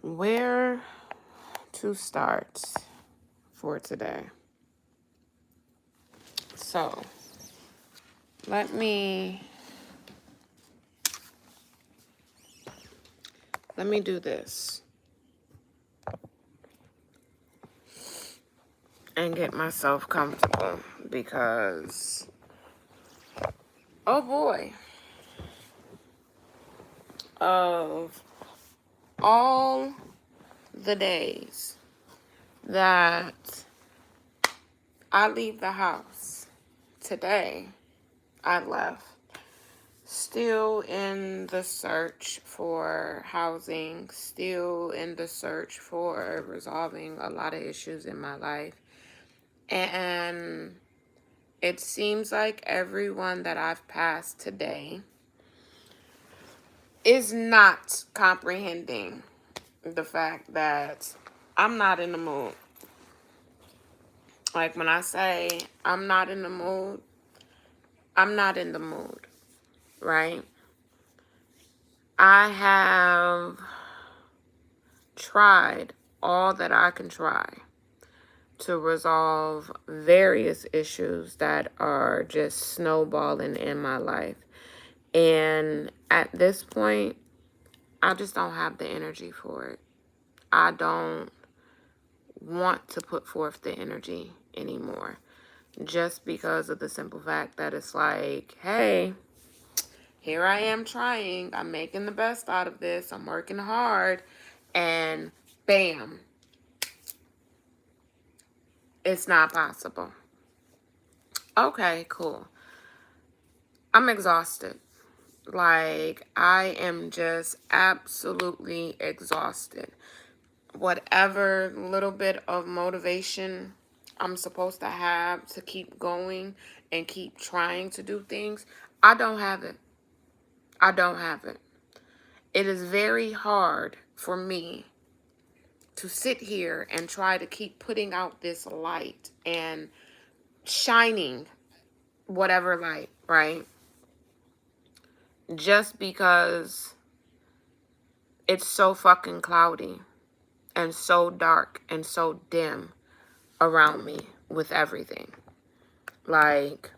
Where to start for today? So, let me do this and get myself comfortable because, oh boy, of all the days that I leave the house, today I left still in the search for housing, still in the search for resolving a lot of issues in my life. And it seems like everyone that I've passed today is not comprehending the fact that I'm not in the mood. Like when I say I'm not in the mood, I'm not in the mood, right? I have tried all that I can try to resolve various issues that are just snowballing in my life. And at this point, I just don't have the energy for it. I don't want to put forth the energy anymore. Just because of the simple fact that it's like, hey, here I am trying. I'm making the best out of this. I'm working hard. And bam, it's not possible. Okay, cool. I'm exhausted. Like, I am just absolutely exhausted. Whatever little bit of motivation I'm supposed to have to keep going and keep trying to do things, I don't have it. I don't have it. It is very hard for me to sit here and try to keep putting out this light and shining whatever light, right? Just because it's so fucking cloudy and so dark and so dim around me with everything. Like,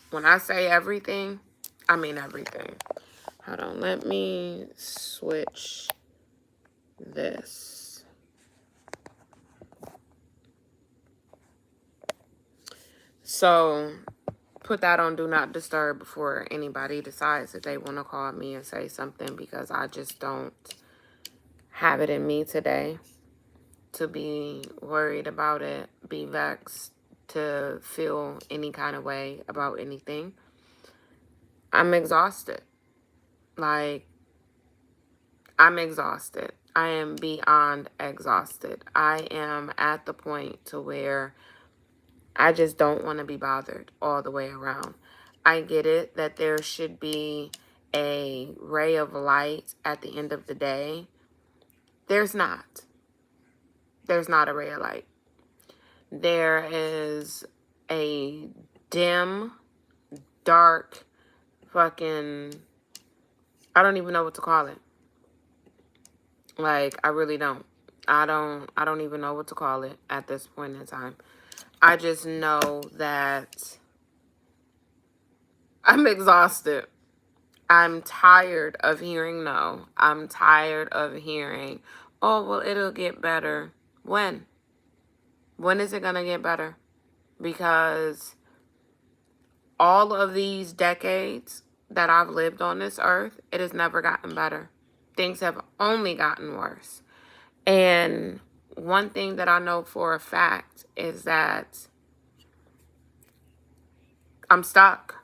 when I say everything, I mean everything. Hold on, let me switch this. So, put that on Do Not Disturb before anybody decides that they want to call me and say something, because I just don't have it in me today to be worried about it, be vexed, to feel any kind of way about anything. I'm exhausted. Like, I'm exhausted. I am beyond exhausted. I am at the point to where I just don't want to be bothered all the way around. I get it that there should be a ray of light at the end of the day. There's not. There's not a ray of light. There is a dim, dark, fucking, I don't even know what to call it. Like, I really don't. I don't even know what to call it at this point in time. I just know that I'm exhausted. I'm tired of hearing no. I'm tired of hearing, oh, well, it'll get better. When? When is it going to get better? Because all of these decades that I've lived on this earth, it has never gotten better. Things have only gotten worse. And one thing that I know for a fact is that I'm stuck.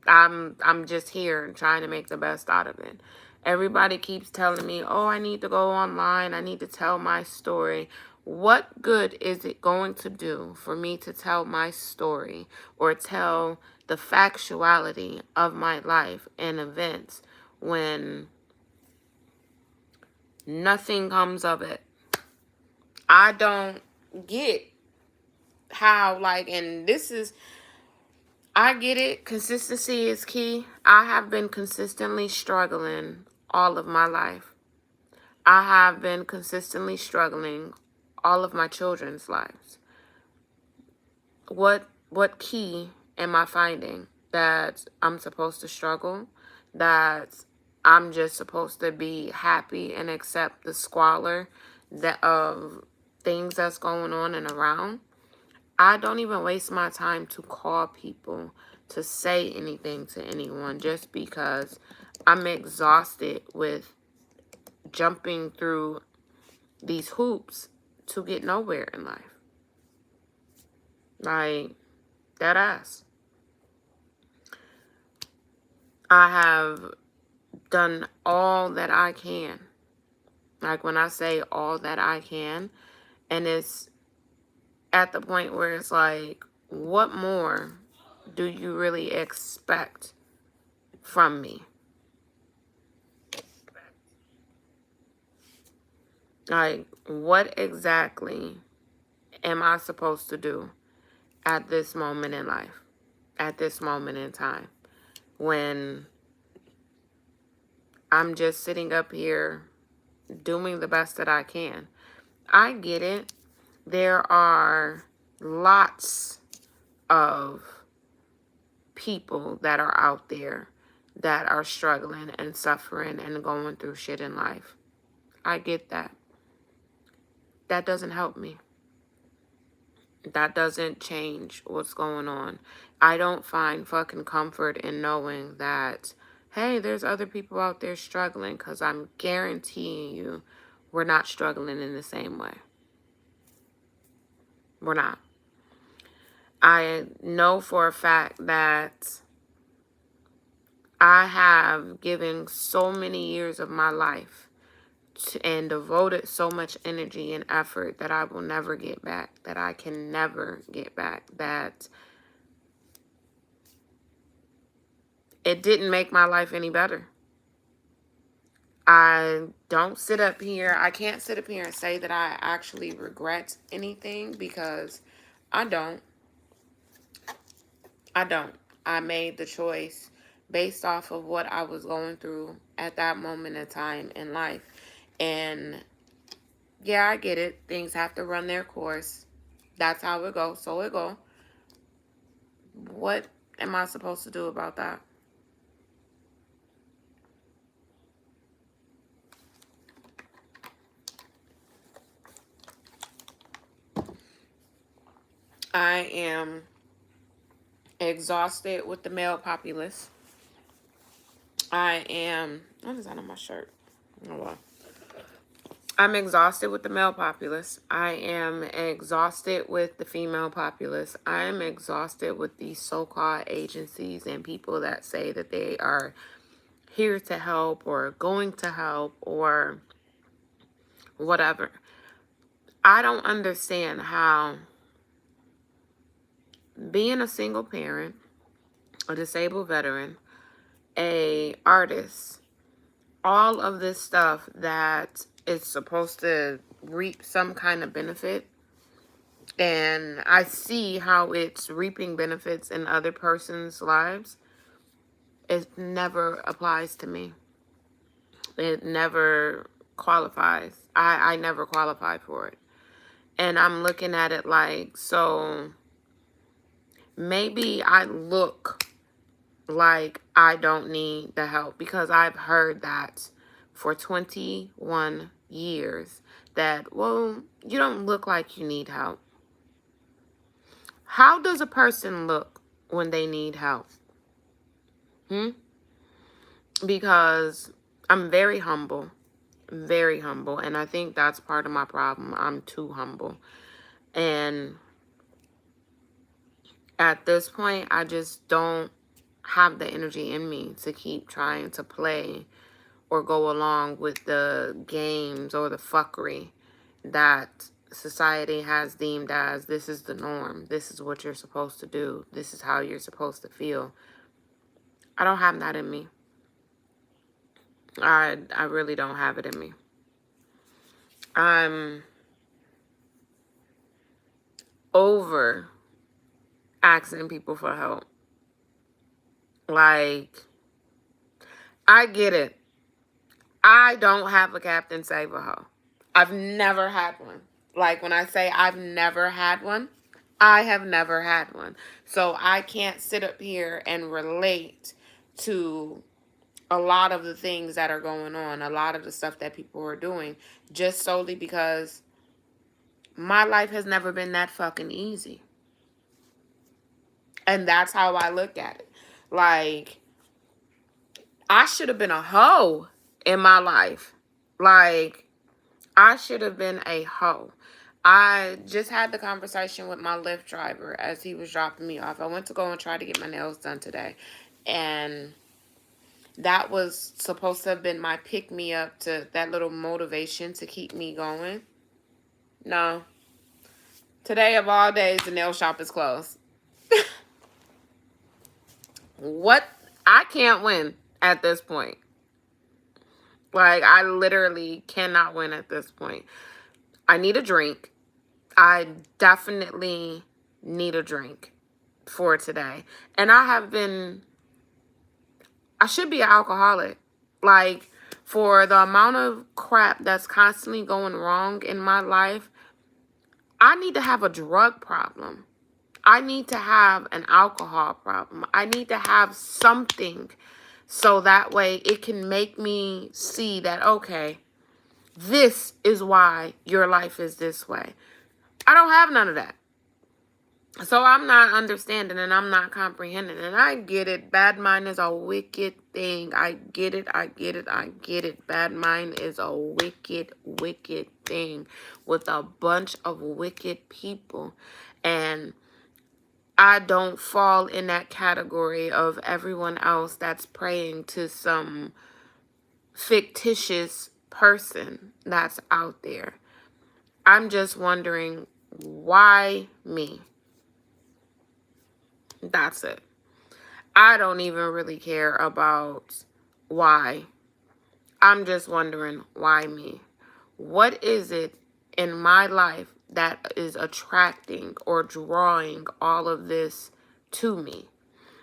I'm just here and trying to make the best out of it. Everybody keeps telling me, oh, I need to go online. I need to tell my story. What good is it going to do for me to tell my story or tell the factuality of my life and events when nothing comes of it? I don't get how, like, and this is, I get it. Consistency is key. I have been consistently struggling all of my life. I have been consistently struggling all of my children's lives. What key am I finding that I'm supposed to struggle? That I'm just supposed to be happy and accept the squalor that of things that's going on and around? I don't even waste my time to call people to say anything to anyone just because I'm exhausted with jumping through these hoops to get nowhere in life. Like, that ass. I have done all that I can. Like, when I say all that I can, and it's at the point where it's like, what more do you really expect from me? Like, what exactly am I supposed to do at this moment in life, at this moment in time, when I'm just sitting up here doing the best that I can? I get it. There are lots of people that are out there that are struggling and suffering and going through shit in life. I get that. That doesn't help me. That doesn't change what's going on. I don't find fucking comfort in knowing that, hey, there's other people out there struggling, because I'm guaranteeing you we're not struggling in the same way. We're not. I know for a fact that I have given so many years of my life and devoted so much energy and effort that I will never get back, that I can never get back, that it didn't make my life any better. I don't sit up here. I can't sit up here and say that I actually regret anything, because I don't. I don't. I made the choice based off of what I was going through at that moment in time in life. And yeah, I get it. Things have to run their course. That's how it goes. So it go. What am I supposed to do about that? I am exhausted with the male populace. I am... What is that on my shirt? Oh, well. I'm exhausted with the male populace. I am exhausted with the female populace. I am exhausted with these so-called agencies and people that say that they are here to help or going to help or whatever. I don't understand how being a single parent, a disabled veteran, a artist, all of this stuff that is supposed to reap some kind of benefit, and I see how it's reaping benefits in other person's lives, it never applies to me. It never qualifies. I never qualify for it. And I'm looking at it like, so maybe I look like I don't need the help, because I've heard that for 21 years that, well, you don't look like you need help. How does a person look when they need help? Because I'm very humble, and I think that's part of my problem. I'm too humble. And at this point, I just don't have the energy in me to keep trying to play or go along with the games or the fuckery that society has deemed as, this is the norm, this is what you're supposed to do, this is how you're supposed to feel. I don't have that in me. I really don't have it in me. I'm over asking people for help. Like, I get it. I don't have a Captain Save a Hoe. I've never had one. Like when I say I've never had one, I have never had one. So I can't sit up here and relate to a lot of the things that are going on, a lot of the stuff that people are doing, just solely because my life has never been that fucking easy. And that's how I look at it. Like, I should have been a hoe in my life. Like, I should have been a hoe. I just had the conversation with my Lyft driver as he was dropping me off. I went to go and try to get my nails done today. And that was supposed to have been my pick-me-up, to that little motivation to keep me going. No. Today of all days, the nail shop is closed. What? I can't win at this point. Like, I literally cannot win at this point. I need a drink. I definitely need a drink for today. And I should be an alcoholic. Like, for the amount of crap that's constantly going wrong in my life, I need to have a drug problem. I need to have an alcohol problem. I need to have something so that way it can make me see that, okay, this is why your life is this way. I don't have none of that. So I'm not understanding and I'm not comprehending. And I get it. Bad mind is a wicked thing. I get it. I get it. I get it. Bad mind is a wicked, wicked thing with a bunch of wicked people. And I don't fall in that category of everyone else that's praying to some fictitious person that's out there. I'm just wondering, why me? That's it. I don't even really care about why. I'm just wondering, why me? What is it in my life that is attracting or drawing all of this to me?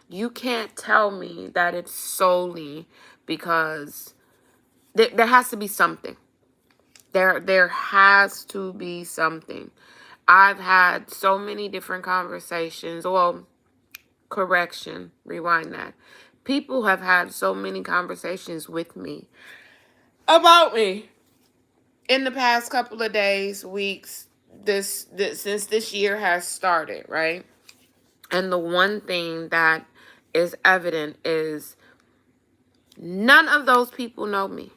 You can't tell me that it's solely because there has to be something. There has to be something. I've had so many different conversations. Well, correction, rewind that. People have had so many conversations with me about me in the past couple of days, weeks, since this year has started, right? And the one thing that is evident is none of those people know me.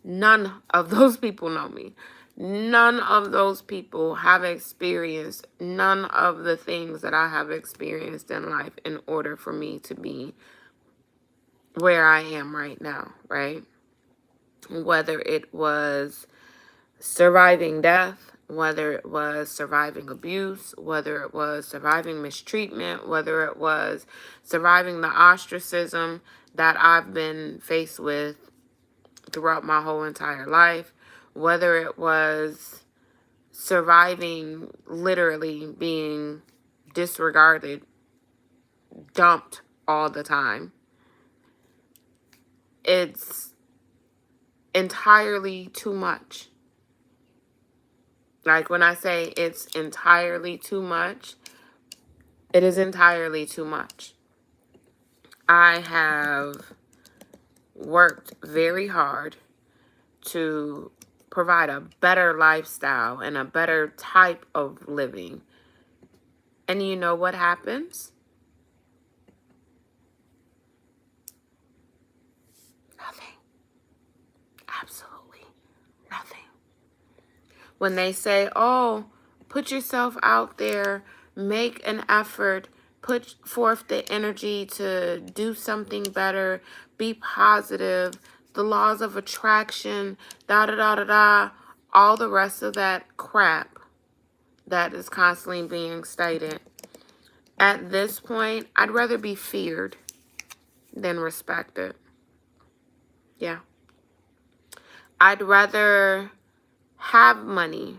None of those people know me. None of those people have experienced none of the things that I have experienced in life in order for me to be where I am right now, right? Whether it was surviving death, whether it was surviving abuse, whether it was surviving mistreatment, whether it was surviving the ostracism that I've been faced with throughout my whole entire life, whether it was surviving literally being disregarded, dumped all the time. It's entirely too much. Like when I say it's entirely too much, it is entirely too much. I have worked very hard to provide a better lifestyle and a better type of living. And you know what happens? Nothing. Absolutely nothing. When they say, oh, put yourself out there, make an effort, put forth the energy to do something better, be positive, the laws of attraction, da-da-da-da-da, all the rest of that crap that is constantly being stated. At this point, I'd rather be feared than respected. Yeah. I'd rather have money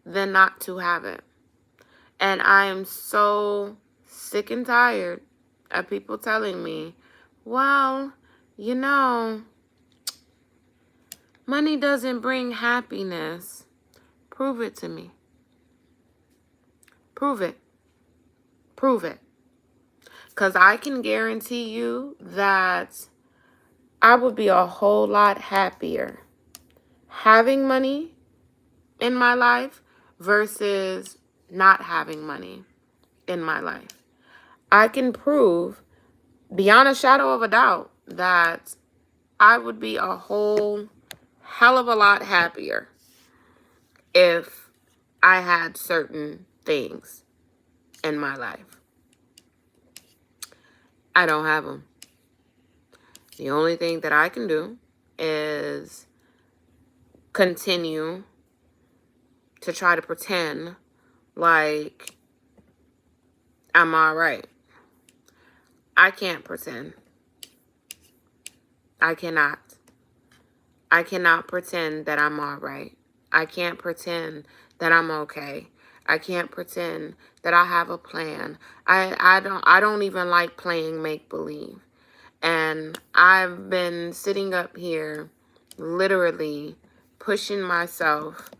than not to have it. And I am so sick and tired of people telling me, well, you know, Money doesn't bring happiness. Prove it to me. Prove it. Prove it. Because I can guarantee you that I would be a whole lot happier having money in my life versus not having money in my life. I can prove beyond a shadow of a doubt that I would be a whole hell of a lot happier if I had certain things in my life. I don't have them. The only thing that I can do is continue to try to pretend like I'm all right. I can't pretend. I cannot. I cannot pretend that I'm all right. I can't pretend that I'm okay. I can't pretend that I have a plan. I don't even like playing make believe. And I've been sitting up here literally pushing myself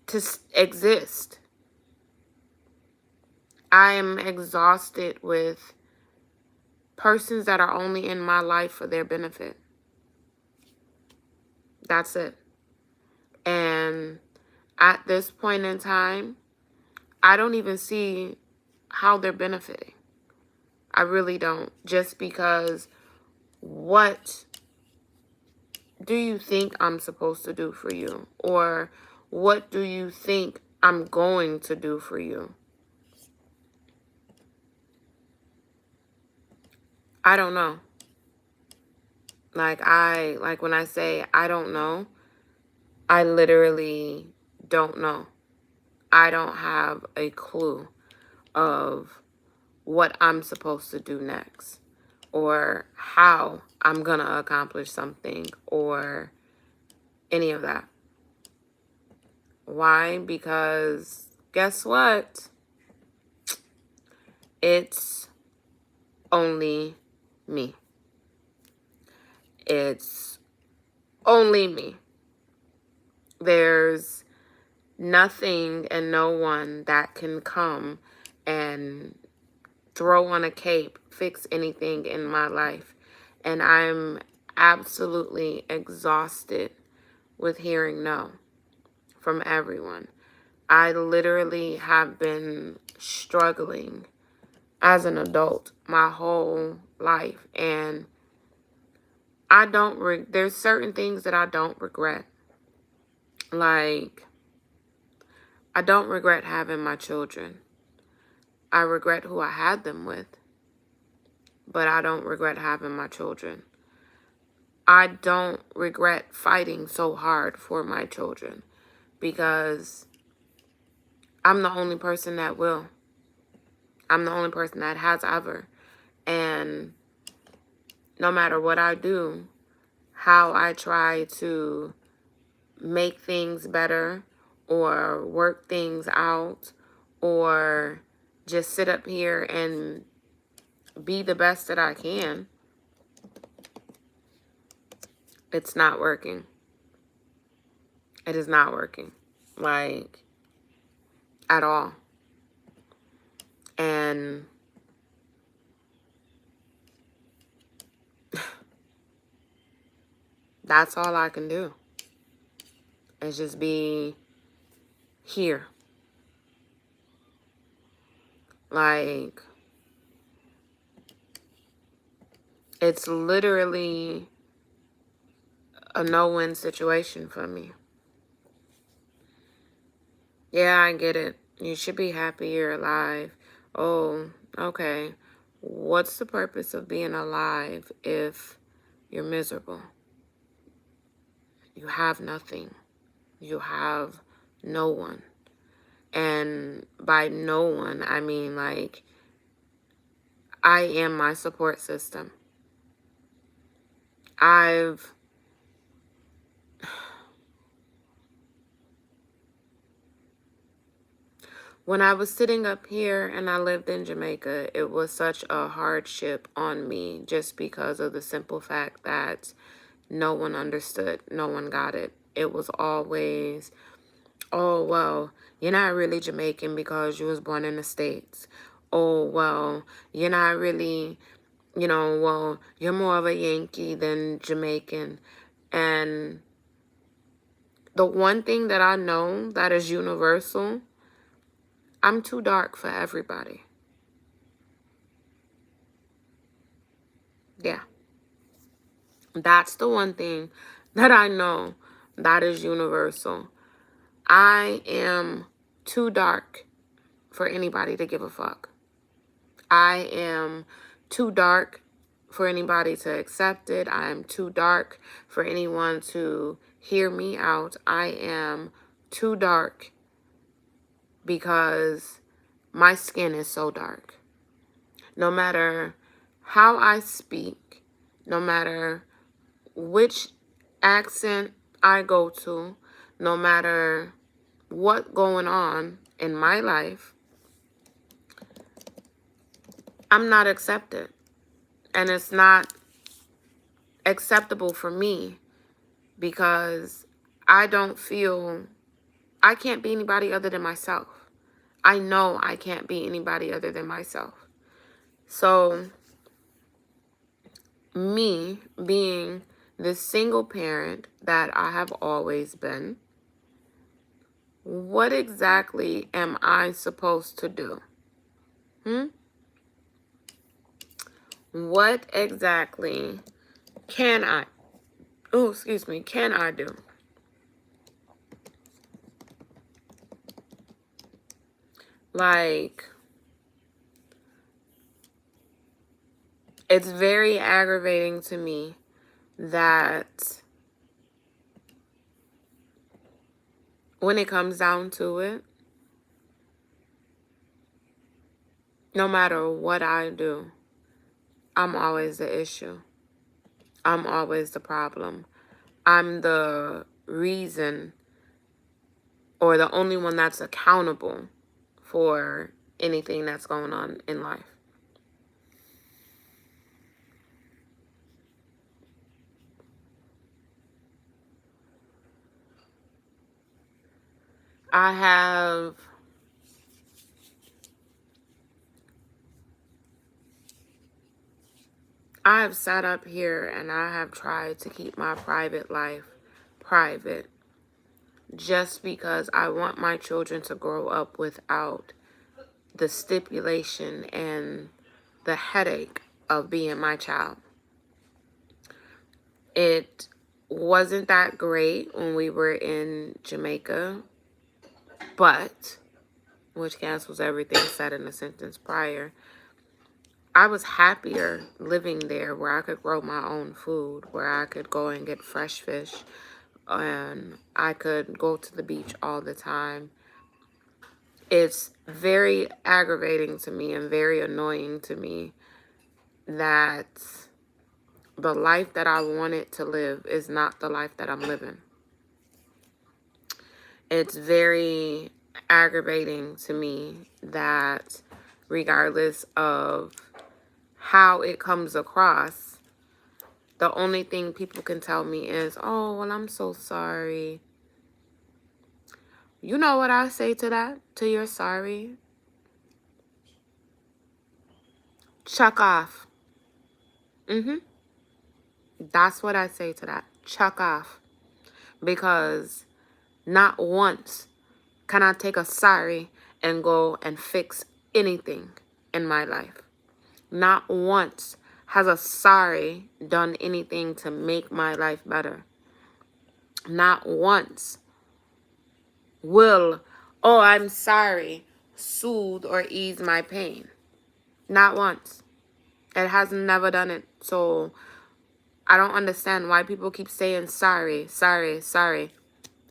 to exist. I am exhausted with persons that are only in my life for their benefit. That's it. And at this point in time, I don't even see how they're benefiting. I really don't. Just because what do you think I'm supposed to do for you? Or what do you think I'm going to do for you? I don't know. Like when I say I don't know, I literally don't know. I don't have a clue of what I'm supposed to do next or how I'm going to accomplish something or any of that. Why? Because guess what? It's only me. It's only me. There's nothing and no one that can come and throw on a cape, fix anything in my life. And I'm absolutely exhausted with hearing no from everyone. I literally have been struggling as an adult my whole life. And there's certain things that I don't regret. Like, I don't regret having my children. I regret who I had them with. But I don't regret having my children. I don't regret fighting so hard for my children. Because I'm the only person that will. I'm the only person that has ever. And no matter what I do, how I try to make things better or work things out or just sit up here and be the best that I can, it's not working. It is not working. Like, at all. And that's all I can do. Is just be here. Like, it's literally a no-win situation for me. Yeah, I get it. You should be happy you're alive. Oh, okay. What's the purpose of being alive if you're miserable? You have nothing. You have no one. And by no one, I mean, like, I am my support system. When I was sitting up here and I lived in Jamaica, it was such a hardship on me just because of the simple fact that no one understood, no one got it. It was always, oh, well, you're not really Jamaican because you was born in the States. Oh, well, you're not really, well, you're more of a Yankee than Jamaican. And the one thing that I know that is universal, I'm too dark for everybody. Yeah. That's the one thing that I know that is universal. I am too dark for anybody to give a fuck. I am too dark for anybody to accept it. I am too dark for anyone to hear me out. I am too dark because my skin is so dark. No matter how I speak, no matter which accent I go to, no matter what going on in my life, I'm not accepted. And it's not acceptable for me because I don't feel I can't be anybody other than myself. I know I can't be anybody other than myself. So me being the single parent that I have always been, what exactly am I supposed to do? What exactly can I do? Like, it's very aggravating to me that when it comes down to it, no matter what I do, I'm always the issue. I'm always the problem. I'm the reason or the only one that's accountable for anything that's going on in life. I have sat up here and I have tried to keep my private life private just because I want my children to grow up without the stipulation and the headache of being my child. It wasn't that great when we were in Jamaica, but, which cancels everything said in the sentence prior, I was happier living there where I could grow my own food, where I could go and get fresh fish, and I could go to the beach all the time. It's very aggravating to me and very annoying to me that the life that I wanted to live is not the life that I'm living. It's very aggravating to me that regardless of how it comes across, the only thing people can tell me is, oh, well, I'm so sorry. You know what I say to that? To your sorry? Chuck off. That's what I say to that. Chuck off. Because not once can I take a sorry and go and fix anything in my life. Not once has a sorry done anything to make my life better. Not once will, oh, I'm sorry, soothe or ease my pain. Not once. It has never done it. So I don't understand why people keep saying sorry, sorry, sorry.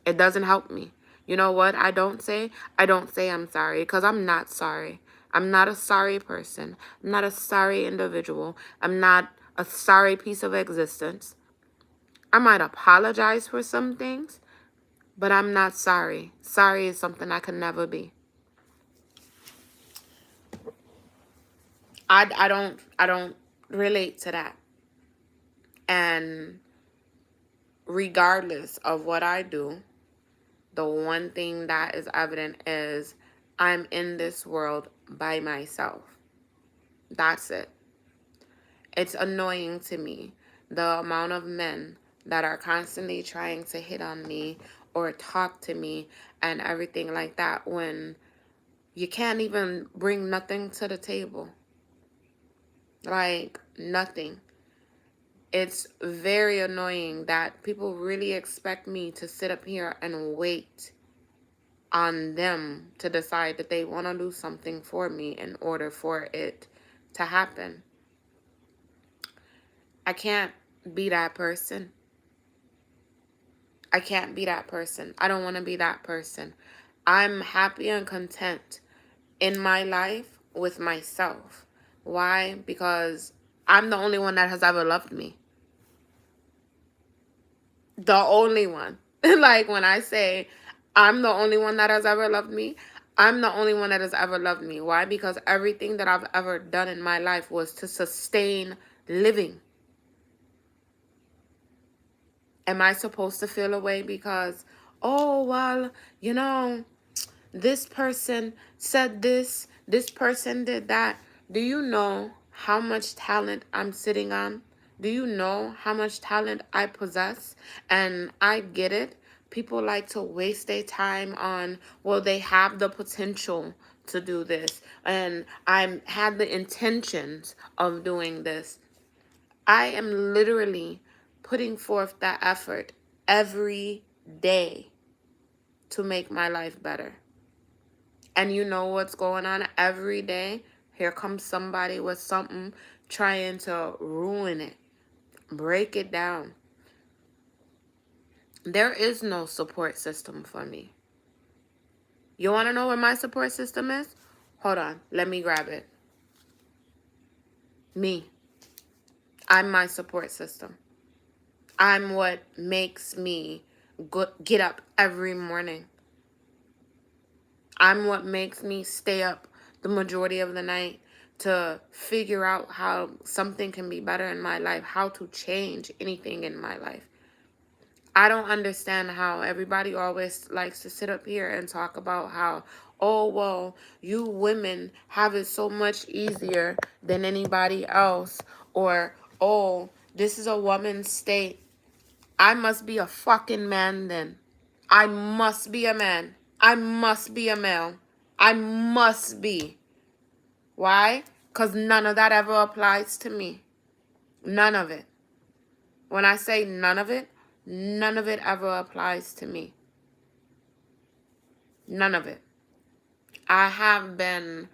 It doesn't help me. You know what I don't say? I don't say I'm sorry because I'm not sorry. I'm not a sorry person. I'm not a sorry individual. I'm not a sorry piece of existence. I might apologize for some things, but I'm not sorry. Sorry is something I can never be. I don't relate to that. And regardless of what I do, the one thing that is evident is I'm in this world by myself. That's it. It's annoying to me, the amount of men that are constantly trying to hit on me or talk to me and everything like that when you can't even bring nothing to the table. Like, nothing. It's very annoying that people really expect me to sit up here and wait on them to decide that they want to do something for me in order for it to happen. I can't be that person. I can't be that person. I don't want to be that person. I'm happy and content in my life with myself. Why? Because I'm the only one that has ever loved me. The only one. Like, when I say I'm the only one that has ever loved me, I'm the only one that has ever loved me. Why? Because everything that I've ever done in my life was to sustain living. Am I supposed to feel away because, oh, well, you know, this person said this person did that? Do you know how much talent I'm sitting on? Do you know how much talent I possess? And I get it. People like to waste their time on, well, they have the potential to do this. And I had the intentions of doing this. I am literally putting forth that effort every day to make my life better. And you know what's going on every day? Here comes somebody with something trying to ruin it, break it down. There is no support system for me. You want to know what my support system is? Hold on, let me grab it. Me. I'm my support system. I'm what makes me get up every morning. I'm what makes me stay up the majority of the night to figure out how something can be better in my life, how to change anything in my life. I don't understand how everybody always likes to sit up here and talk about how, oh, well, you women have it so much easier than anybody else. Or, oh, this is a woman's state. I must be a fucking man then. I must be a man. I must be a male. I must be. Why? Because none of that ever applies to me. None of it. When I say none of it ever applies to me. None of it. I have been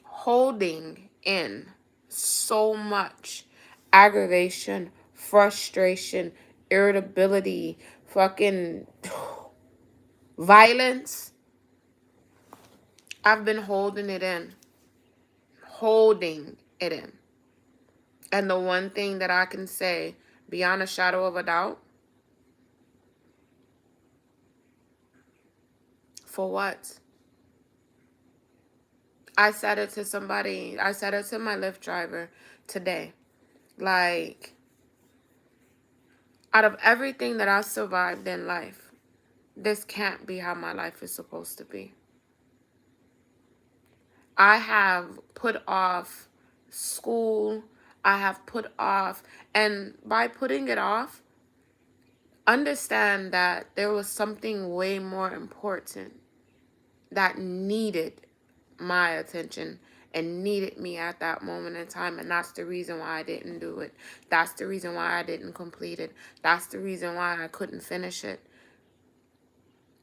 holding in so much aggravation, frustration, irritability, fucking violence. I've been holding it in. Holding it in. And the one thing that I can say, beyond a shadow of a doubt, for what? I said it to somebody, I said it to my Lyft driver today. Like, out of everything that I've survived in life, this can't be how my life is supposed to be. I have put off school. I have put off, and by putting it off, understand that there was something way more important that needed my attention and needed me at that moment in time. And that's the reason why I didn't do it. That's the reason why I didn't complete it. That's the reason why I couldn't finish it.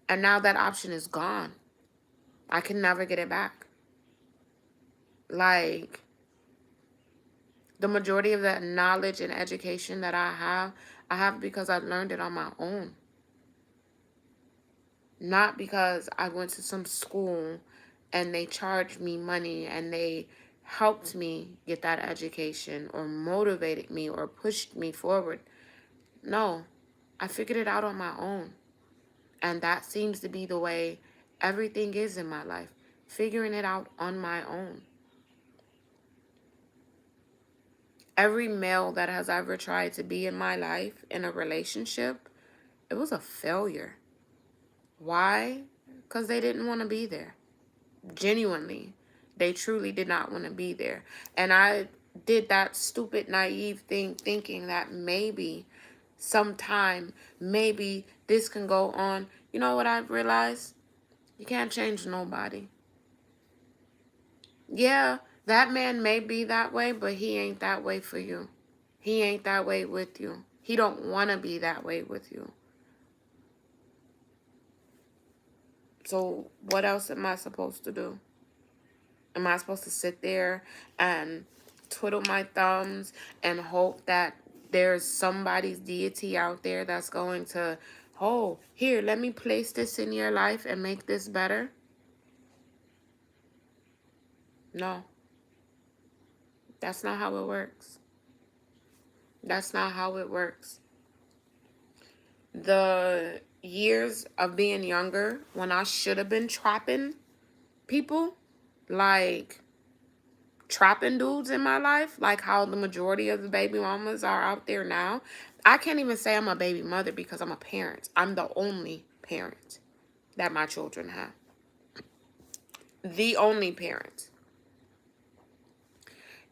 And now that option is gone. I can never get it back. Like, the majority of that knowledge and education that I have because I learned it on my own. Not because I went to some school and they charged me money and they helped me get that education or motivated me or pushed me forward. No, I figured it out on my own. And that seems to be the way everything is in my life. figuring it out on my own. Every male that has ever tried to be in my life in a relationship, it was a failure. Why? Because they didn't want to be there. Genuinely, they truly did not want to be there. And I did that stupid, naive thing, thinking that maybe sometime, maybe this can go on. You know what I've realized? You can't change nobody. Yeah, that man may be that way, but he ain't that way for you. He ain't that way with you. He don't want to be that way with you. So what else am I supposed to do? Am I supposed to sit there and twiddle my thumbs and hope that there's somebody's deity out there that's going to, oh, here, let me place this in your life and make this better? No. That's not how it works. That's not how it works. The years of being younger, when I should have been trapping people, like trapping dudes in my life, like how the majority of the baby mamas are out there now. I can't even say I'm a baby mother because I'm a parent. I'm the only parent that my children have. The only parent.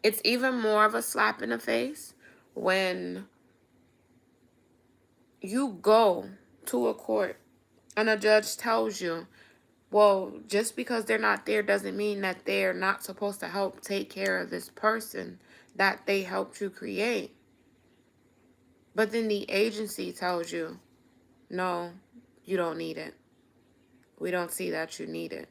It's even more of a slap in the face when you go to a court and a judge tells you, well, just because they're not there doesn't mean that they're not supposed to help take care of this person that they helped you create. But then the agency tells you, no, you don't need it. We don't see that you need it.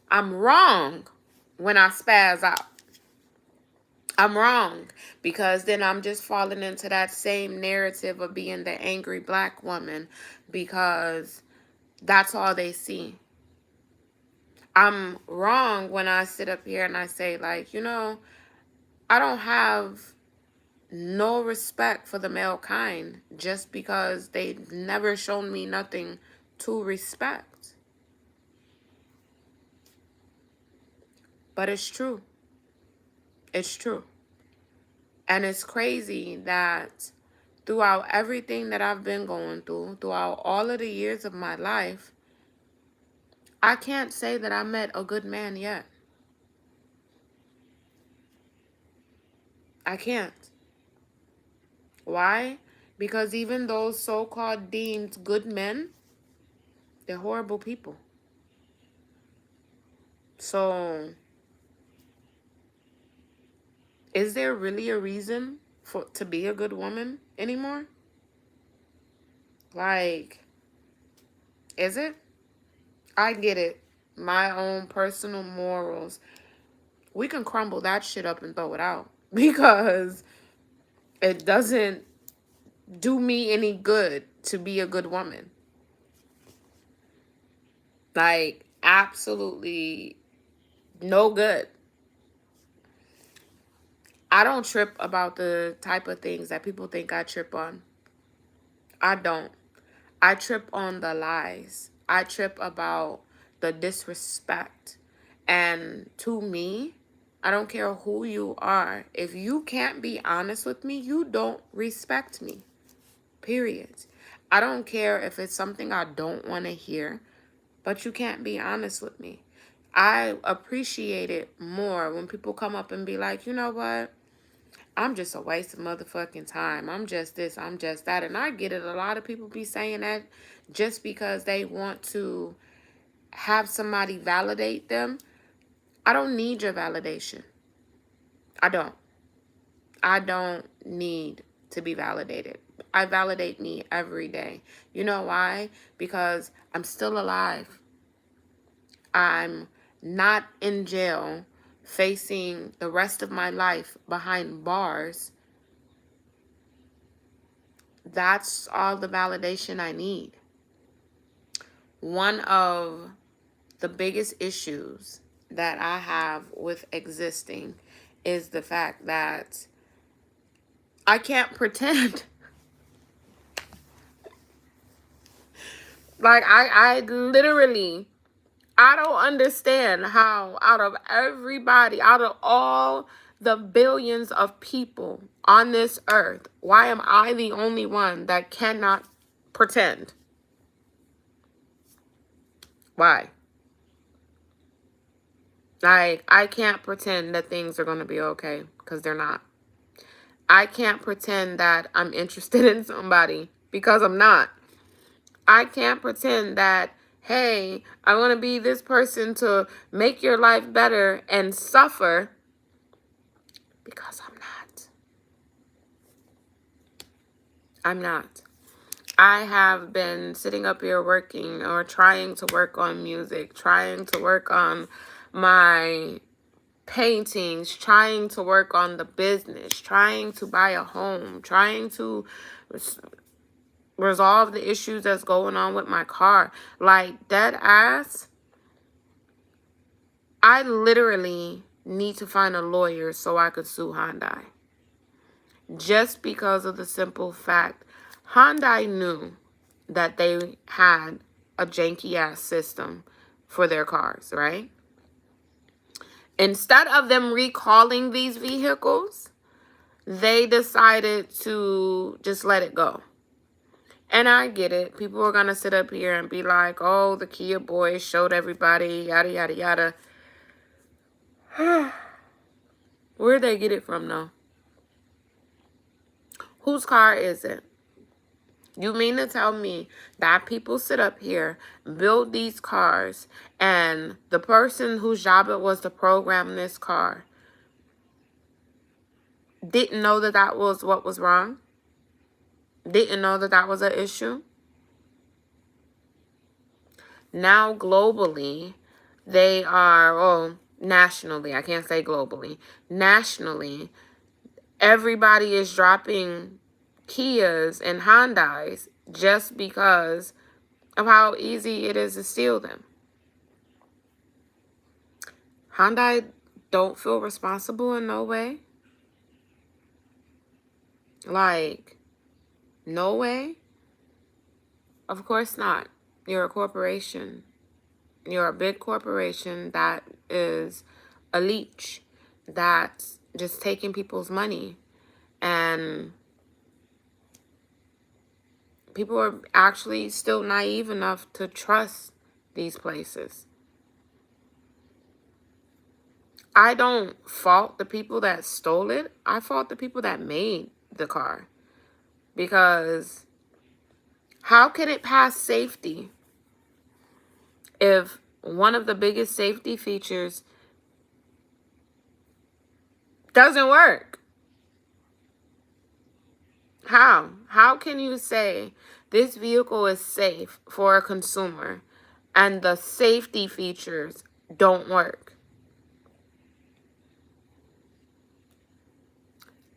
I'm wrong when I spaz out. I'm wrong because then I'm just falling into that same narrative of being the angry black woman because that's all they see. I'm wrong when I sit up here and I say, like, you know, I don't have no respect for the male kind just because they've never shown me nothing to respect. But it's true. It's true. And it's crazy that throughout everything that I've been going through, throughout all of the years of my life, I can't say that I met a good man yet. I can't. Why? Because even those so-called deemed good men, they're horrible people. So, is there really a reason to be a good woman anymore? Like, is it? I get it. My own personal morals. We can crumble that shit up and throw it out because it doesn't do me any good to be a good woman. Like, absolutely no good. I don't trip about the type of things that people think I trip on. I don't. I trip on the lies. I trip about the disrespect. And to me, I don't care who you are. If you can't be honest with me, you don't respect me. Period. I don't care if it's something I don't want to hear, but you can't be honest with me. I appreciate it more when people come up and be like, you know what? I'm just a waste of motherfucking time. I'm just this, I'm just that. And I get it. A lot of people be saying that just because they want to have somebody validate them. I don't need your validation. I don't. I don't need to be validated. I validate me every day. You know why? Because I'm still alive. I'm not in jail facing the rest of my life behind bars. That's all the validation I need. One of the biggest issues that I have with existing is the fact that I can't pretend. Like, I literally, I don't understand how out of everybody, out of all the billions of people on this earth, why am I the only one that cannot pretend? Why? Like, I can't pretend that things are going to be okay because they're not. I can't pretend that I'm interested in somebody because I'm not. I can't pretend that, hey, I want to be this person to make your life better and suffer because I'm not. I'm not. I have been sitting up here working or trying to work on music, trying to work on my paintings, trying to work on the business, trying to buy a home, trying to resolve the issues that's going on with my car. Like, dead ass, I literally need to find a lawyer so I could sue Hyundai. Just because of the simple fact, Hyundai knew that they had a janky ass system for their cars, right? Instead of them recalling these vehicles, they decided to just let it go. And I get it. People are going to sit up here and be like, oh, the Kia boys showed everybody, yada, yada, yada. Where'd they get it from, though? Whose car is it? You mean to tell me that people sit up here, build these cars, and the person whose job it was to program this car didn't know that that was what was wrong? Didn't know that that was an issue? Now globally, they are, oh, nationally, I can't say globally, nationally, everybody is dropping Kias and Hyundais just because of how easy it is to steal them. Hyundai don't feel responsible in no way. Like, no way? Of course not. You're a corporation. You're a big corporation that is a leech that's just taking people's money. And people are actually still naive enough to trust these places. I don't fault the people that stole it. I fault the people that made the car. Because how can it pass safety if one of the biggest safety features doesn't work? How? How can you say this vehicle is safe for a consumer and the safety features don't work?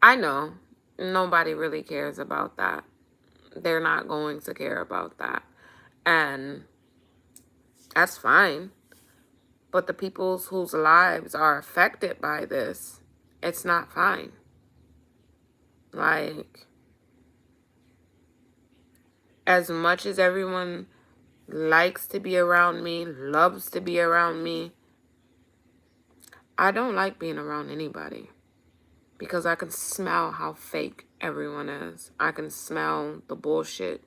I know nobody really cares about that. They're not going to care about that. And that's fine. But the people whose lives are affected by this, it's not fine. Like, as much as everyone likes to be around me, loves to be around me, I don't like being around anybody. Because I can smell how fake everyone is. I can smell the bullshit.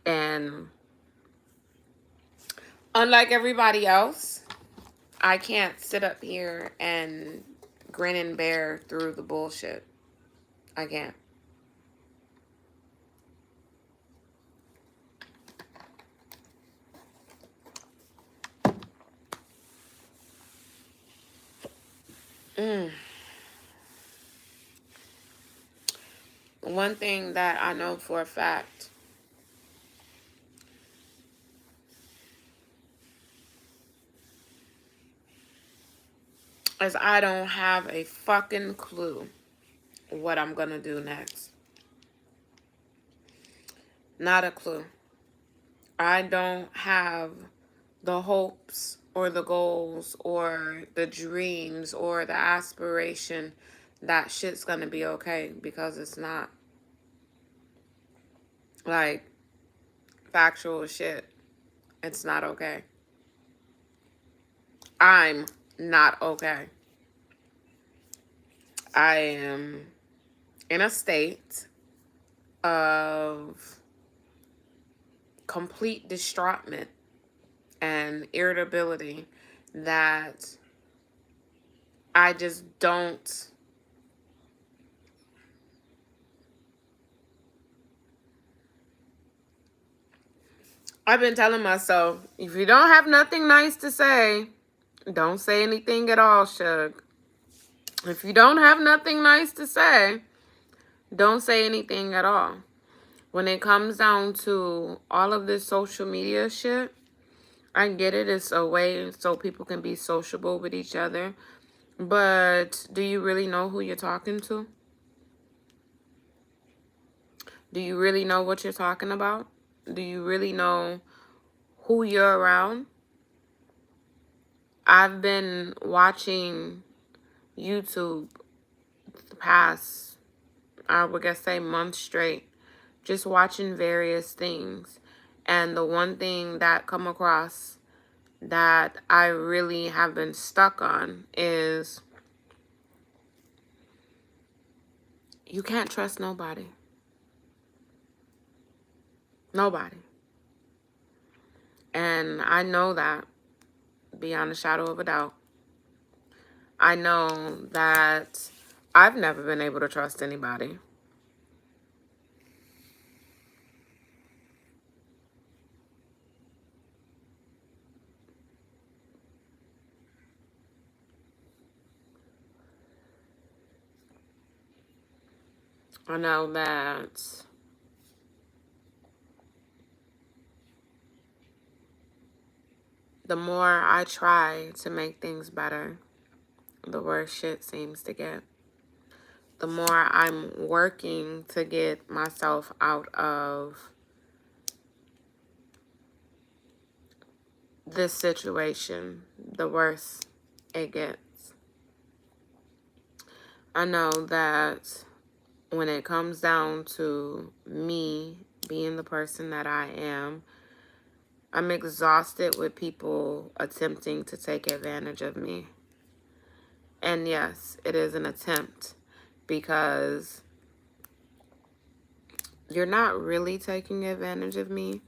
And unlike everybody else, I can't sit up here and grin and bear through the bullshit. I can't. One thing that I know for a fact is I don't have a fucking clue what I'm gonna do next. Not a clue. I don't have the hopes or the goals or the dreams or the aspiration that shit's gonna be okay, because it's not. Like, Factual shit. It's not okay. I'm not okay. I am in a state of complete distraughtment and irritability that I just don't. I've been telling myself, if you don't have nothing nice to say, don't say anything at all, Shug. If you don't have nothing nice to say, don't say anything at all. When it comes down to all of this social media shit, I get it. It's a way so people can be sociable with each other. But do you really know who you're talking to? Do you really know what you're talking about? Do you really know who you're around? I've been watching YouTube the past, I would guess say months straight, just watching various things. And the one thing that come across that I really have been stuck on is you can't trust nobody. Nobody. And I know that beyond a shadow of a doubt. I know that I've never been able to trust anybody. I know that the more I try to make things better, the worse shit seems to get. The more I'm working to get myself out of this situation, the worse it gets. I know that when it comes down to me being the person that I am, I'm exhausted with people attempting to take advantage of me. And yes, it is an attempt because you're not really taking advantage of me.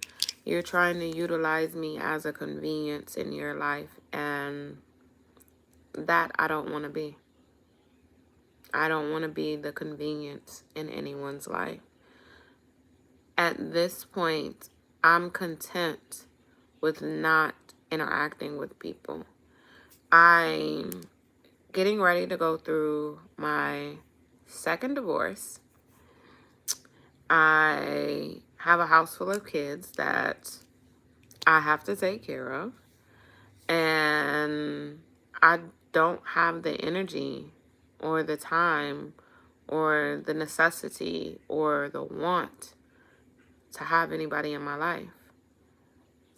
You're trying to utilize me as a convenience in your life, and that I don't want to be. I don't want to be the convenience in anyone's life. At this point, I'm content with not interacting with people. I'm getting ready to go through my second divorce. I have a house full of kids that I have to take care of. And I don't have the energy or the time or the necessity or the want to have anybody in my life.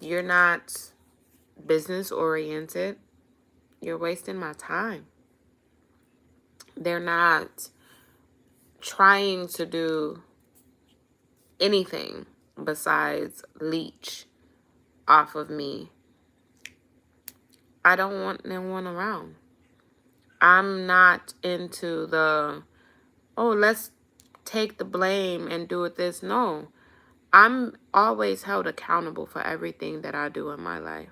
You're not business oriented. You're wasting my time. They're not trying to do anything besides leech off of me. I don't want no one around. I'm not into the, oh, let's take the blame and do it this. No, I'm always held accountable for everything that I do in my life.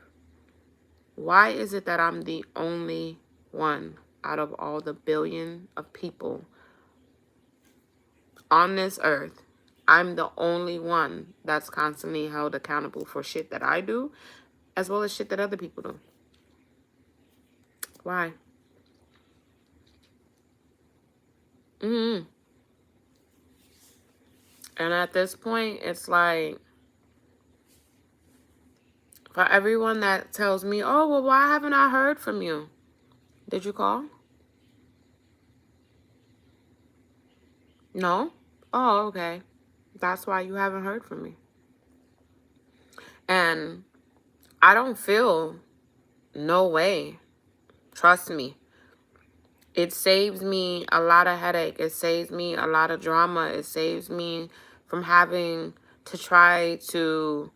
Why is it that I'm the only one out of all the billion of people on this earth? I'm the only one that's constantly held accountable for shit that I do, as well as shit that other people do. Why? And at this point, it's like, for everyone that tells me, oh, well, why haven't I heard from you? Did you call? No? Oh, okay. That's why you haven't heard from me. And I don't feel no way. Trust me. It saves me a lot of headache. It saves me a lot of drama. It saves me from having to try to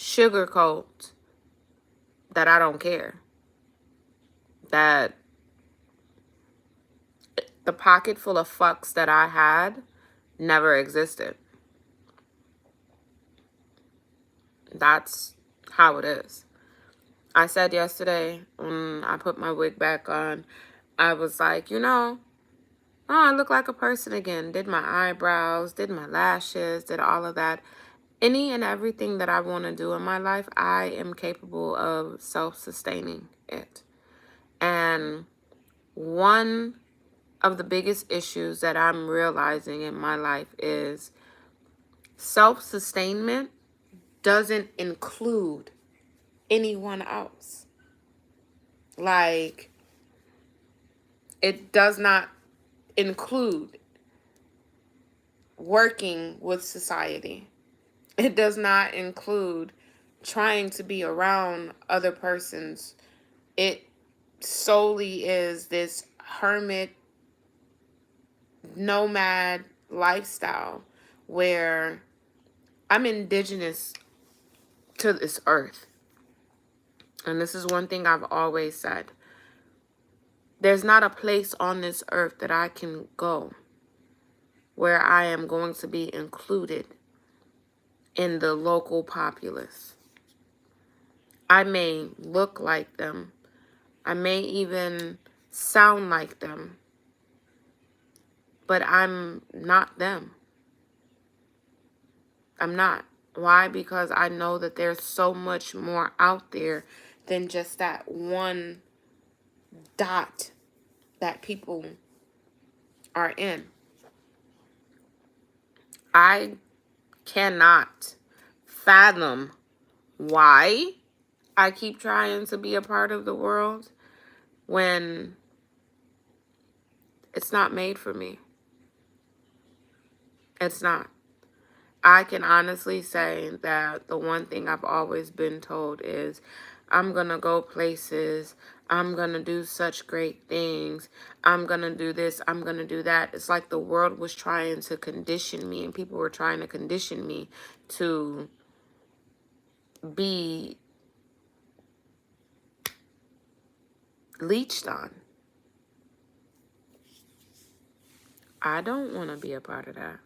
sugarcoat that I don't care. That the pocket full of fucks that I had never existed. That's how it is. I said yesterday when I put my wig back on, I was like, oh, I look like a person again. Did my eyebrows, did my lashes, did all of that. Any and everything that I want to do in my life, I am capable of self-sustaining it. And one of the biggest issues that I'm realizing in my life is self-sustainment doesn't include anyone else. Like, it does not include working with society. It does not include trying to be around other persons. It solely is this hermit nomad lifestyle where I'm indigenous to this earth. And this is one thing I've always said. There's not a place on this earth that I can go where I am going to be included in the local populace. I may look like them. I may even sound like them. But I'm not them. I'm not. Why? Because I know that there's so much more out there than just that one dot that people are in. I cannot fathom why I keep trying to be a part of the world when it's not made for me. It's not. I can honestly say that the one thing I've always been told is I'm going to go places. I'm going to do such great things. I'm going to do this. I'm going to do that. It's like the world was trying to condition me, and people were trying to condition me to be leached on. I don't want to be a part of that.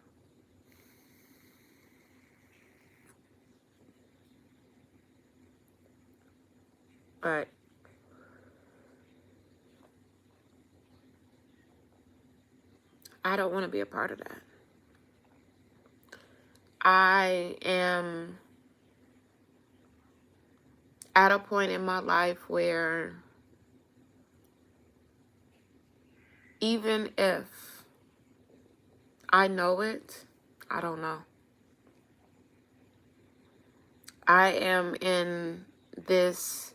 But I don't want to be a part of that. I am at a point in my life where even if I know it, I don't know. I am in this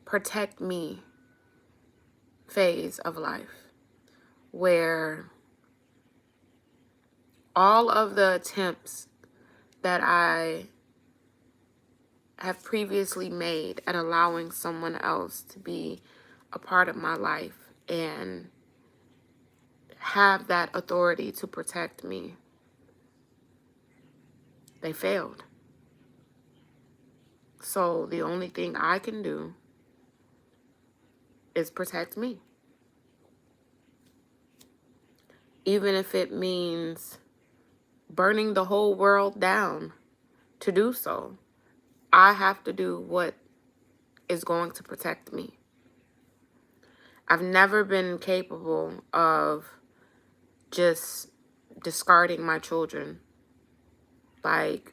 protect me phase of life where all of the attempts that I have previously made at allowing someone else to be a part of my life and have that authority to protect me, they failed. So the only thing I can do is protect me. Even if it means burning the whole world down to do so, I have to do what is going to protect me. I've never been capable of just discarding my children like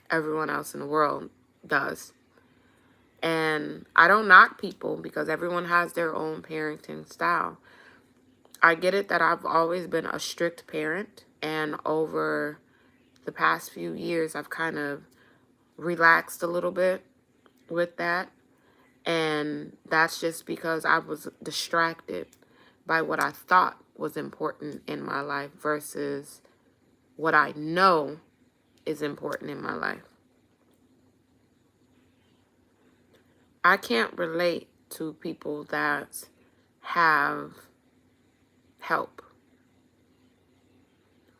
everyone else in the world does. And I don't knock people because everyone has their own parenting style. I get it that I've always been a strict parent, and over the past few years I've kind of relaxed a little bit with that. And that's just because I was distracted by what I thought was important in my life versus what I know is important in my life. I can't relate to people that have help.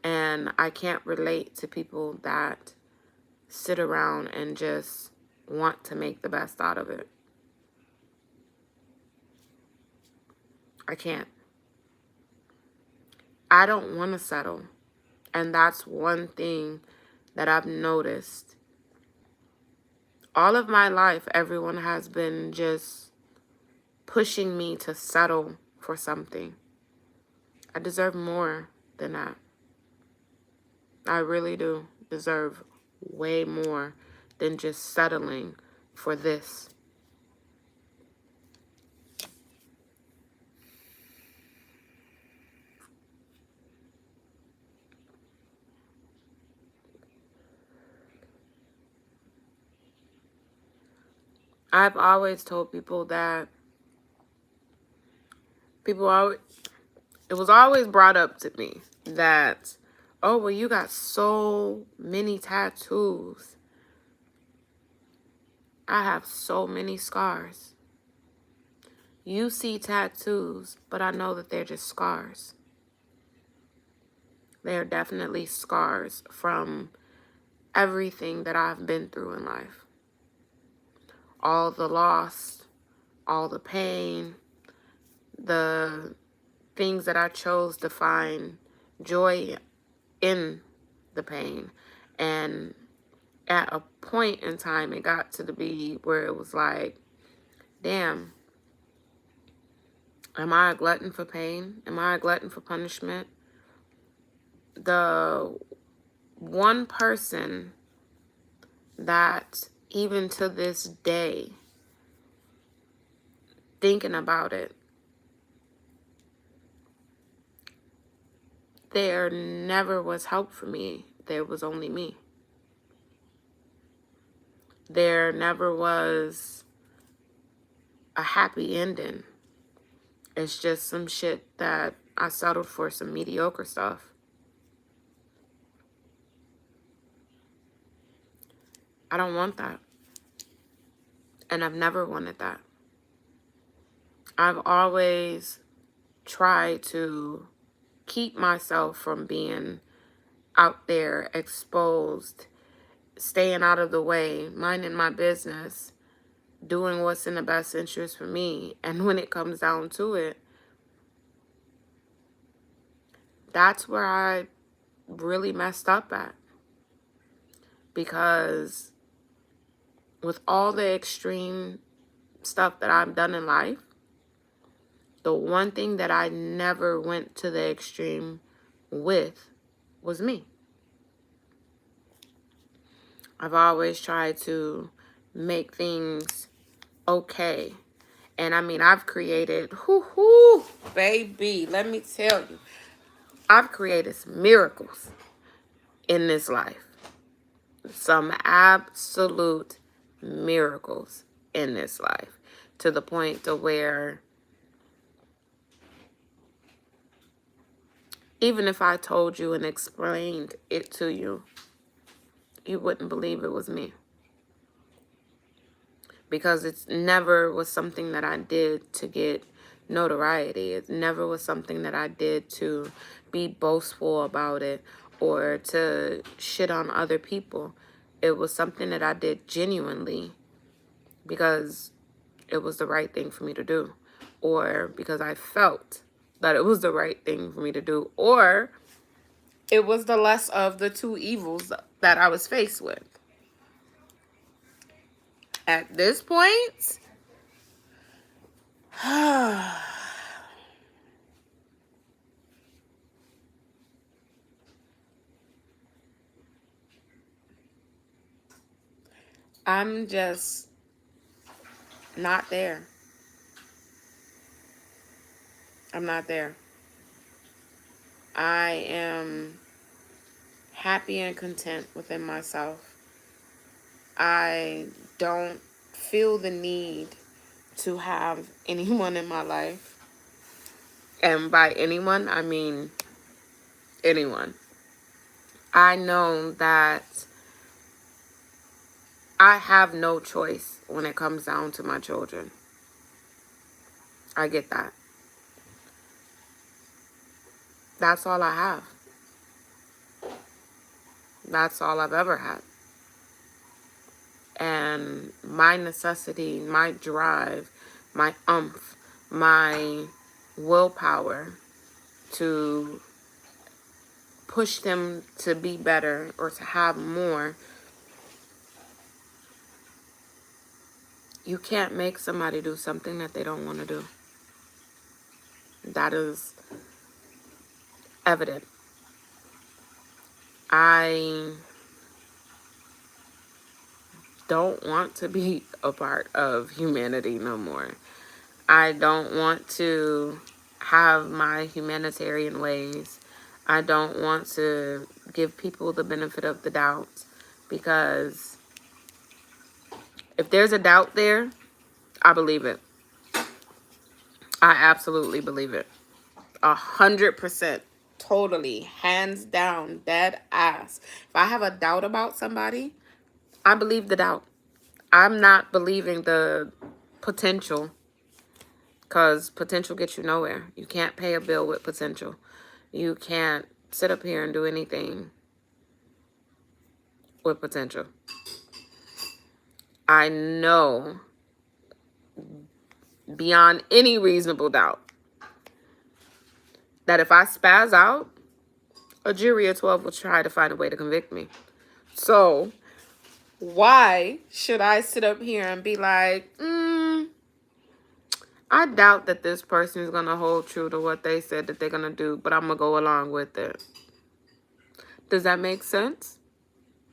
And I can't relate to people that sit around and just want to make the best out of it. I can't. I don't want to settle. And that's one thing that I've noticed. All of my life, everyone has been just pushing me to settle for something. I deserve more than that. I really do deserve way more than just settling for this. I've always told people that it was always brought up to me that, oh, well, you got so many tattoos. I have so many scars. You see tattoos, but I know that they're just scars. They're definitely scars from everything that I've been through in life. All the loss, all the pain, the things that I chose to find joy in the pain. And at a point in time, it got to be where it was like, damn, am I a glutton for pain? Am I a glutton for punishment? The one person that even to this day, thinking about it, there never was help for me. There was only me. There never was a happy ending. It's just some shit that I settled for, some mediocre stuff. I don't want that. And I've never wanted that. I've always tried to keep myself from being out there, exposed, staying out of the way, minding my business, doing what's in the best interest for me. And when it comes down to it, that's where I really messed up at. Because with all the extreme stuff that I've done in life, the one thing that I never went to the extreme with was me. I've always tried to make things okay. And I mean, I've created, baby, let me tell you, I've created some miracles in this life. Some absolute miracles in this life. To the point to where even if I told you and explained it to you, you wouldn't believe it was me. Because it never was something that I did to get notoriety. It never was something that I did to be boastful about it or to shit on other people. It was something that I did genuinely because it was the right thing for me to do, or because I felt that it was the right thing for me to do, or it was the less of the two evils that I was faced with. At this point, I'm just not there. I'm not there. I am happy and content within myself. I don't feel the need to have anyone in my life. And by anyone, I mean anyone. I know that I have no choice when it comes down to my children. I get that. That's all I have. That's all I've ever had. and my necessity, my drive, my umph, my willpower to push them to be better or to have more. You can't make somebody do something that they don't want to do. That is evident. I don't want to be a part of humanity no more. I don't want to have my humanitarian ways. I don't want to give people the benefit of the doubt, because if there's a doubt there, I believe it. I absolutely believe it. 100%. Totally. Hands down. Dead ass. If I have a doubt about somebody, I believe the doubt. I'm not believing the potential, because potential gets you nowhere. You can't pay a bill with potential. You can't sit up here and do anything with potential. I know beyond any reasonable doubt that if I spaz out, a jury of 12 will try to find a way to convict me. So why should I sit up here and be like, I doubt that this person is going to hold true to what they said that they're going to do, but I'm going to go along with it. Does that make sense?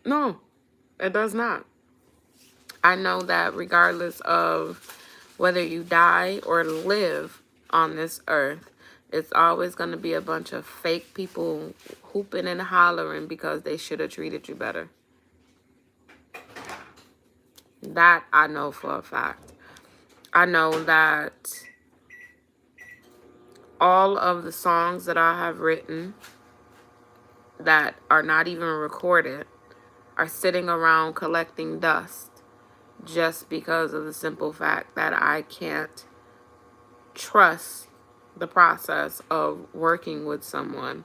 No, it does not. I know that regardless of whether you die or live on this earth, it's always going to be a bunch of fake people hooping and hollering because they should have treated you better. That I know for a fact. I know that all of the songs that I have written that are not even recorded are sitting around collecting dust just because of the simple fact that I can't trust the process of working with someone,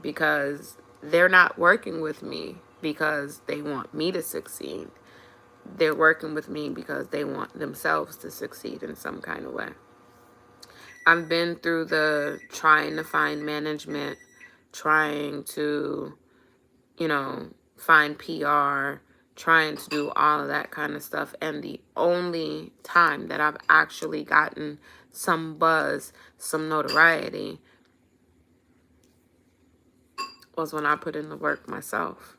because they're not working with me because they want me to succeed. They're working with me because they want themselves to succeed in some kind of way. I've been through the trying to find management, trying to, find PR, trying to do all of that kind of stuff. And the only time that I've actually gotten some buzz, some notoriety, was when I put in the work myself.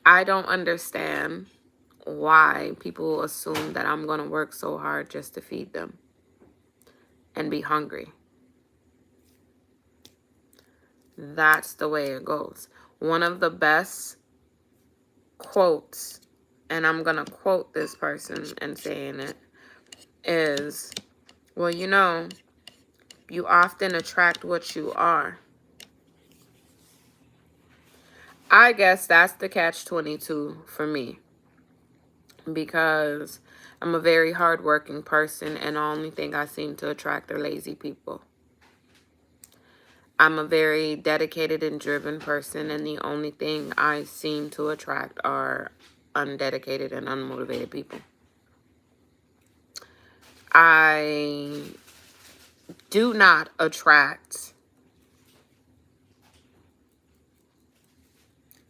I don't understand why people assume that I'm going to work so hard just to feed them and be hungry. That's the way it goes. One of the best quotes, and I'm going to quote this person and saying it, is, well, you often attract what you are. I guess that's the catch-22 for me, because I'm a very hardworking person, and the only thing I seem to attract are lazy people. I'm a very dedicated and driven person, and the only thing I seem to attract are undedicated and unmotivated people. I do not attract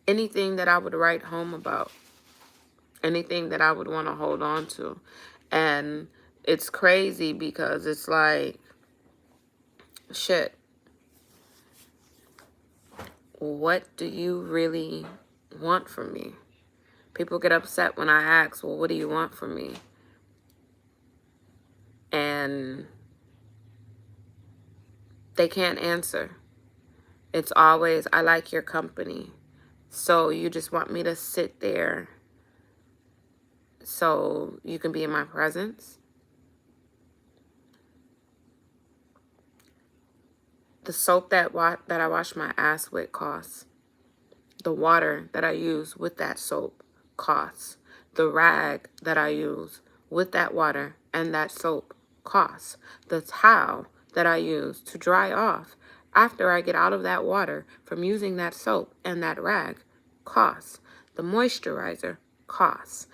anything that I would write home about, anything that I would want to hold on to. And it's crazy because it's like, shit, what do you really want from me? People get upset when I ask, well, what do you want from me? And they can't answer. It's always, I like your company. So you just want me to sit there so you can be in my presence? The soap that I wash my ass with costs. The water that I use with that soap costs. The rag that I use with that water and that soap costs. The towel that I use to dry off after I get out of that water from using that soap and that rag costs. The moisturizer costs.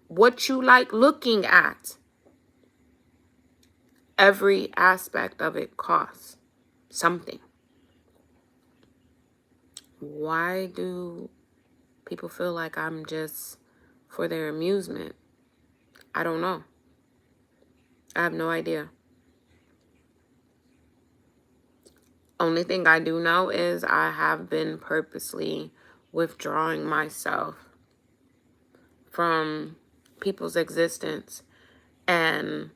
What you like looking at, every aspect of it costs something. Why do people feel like I'm just for their amusement? I don't know. I have no idea. Only thing I do know is I have been purposely withdrawing myself from people's existence, and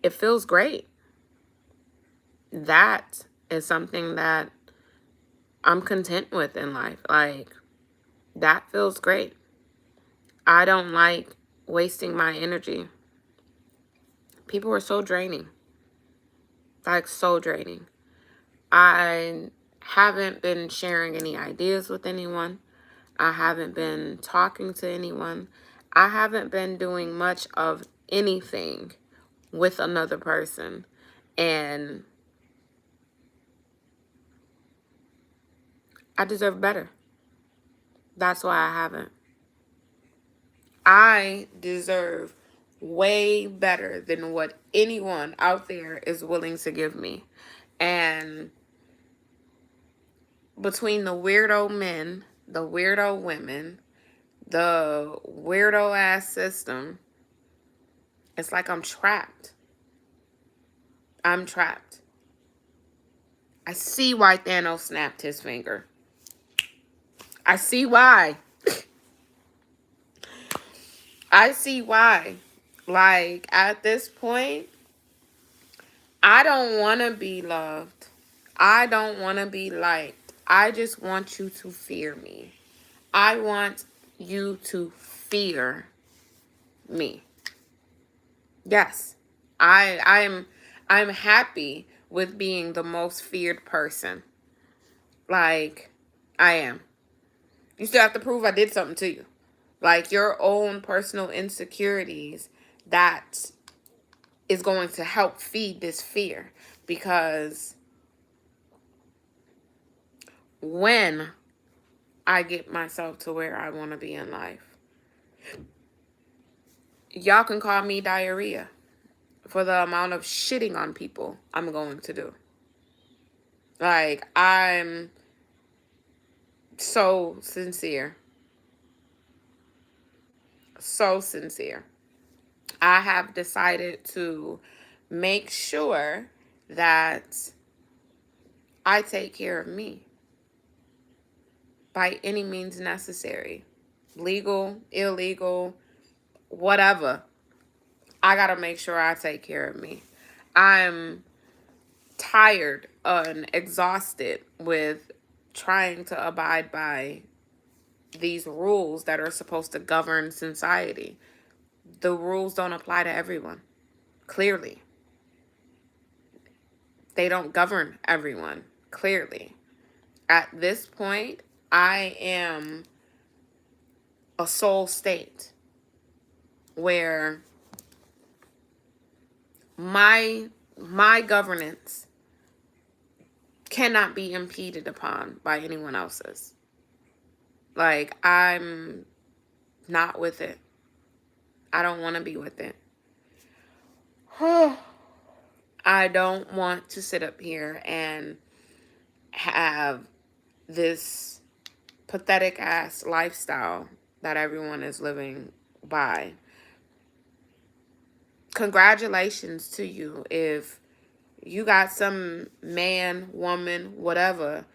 it feels great. That is something that I'm content with in life. Like, that feels great. I don't like wasting my energy. People are so draining. Like, so draining. I haven't been sharing any ideas with anyone. I haven't been talking to anyone. I haven't been doing much of anything with another person. And I deserve better. That's why I haven't. I deserve way better than what anyone out there is willing to give me. And between the weirdo men, the weirdo women, the weirdo ass system, it's like I'm trapped. I'm trapped. I see why Thanos snapped his finger. I see why. I see why. Like, at this point, I don't want to be loved. I don't want to be liked. I just want you to fear me. I want you to fear me. Yes. I'm happy with being the most feared person. Like, I am. You still have to prove I did something to you. Like, your own personal insecurities, that is going to help feed this fear. Because when I get myself to where I want to be in life, y'all can call me diarrhea for the amount of shitting on people I'm going to do. Like, I'm so sincere. So sincere. I have decided to make sure that I take care of me by any means necessary. Legal, illegal, whatever. I gotta make sure I take care of me. I'm tired and exhausted with trying to abide by these rules that are supposed to govern society. The rules don't apply to everyone. Clearly. They don't govern everyone. Clearly. At this point, I am a soul state where my governance cannot be impeded upon by anyone else's. Like, I'm not with it. I don't want to be with it. I don't want to sit up here and have this pathetic ass lifestyle that everyone is living by. Congratulations to you if you got some man, woman, whatever,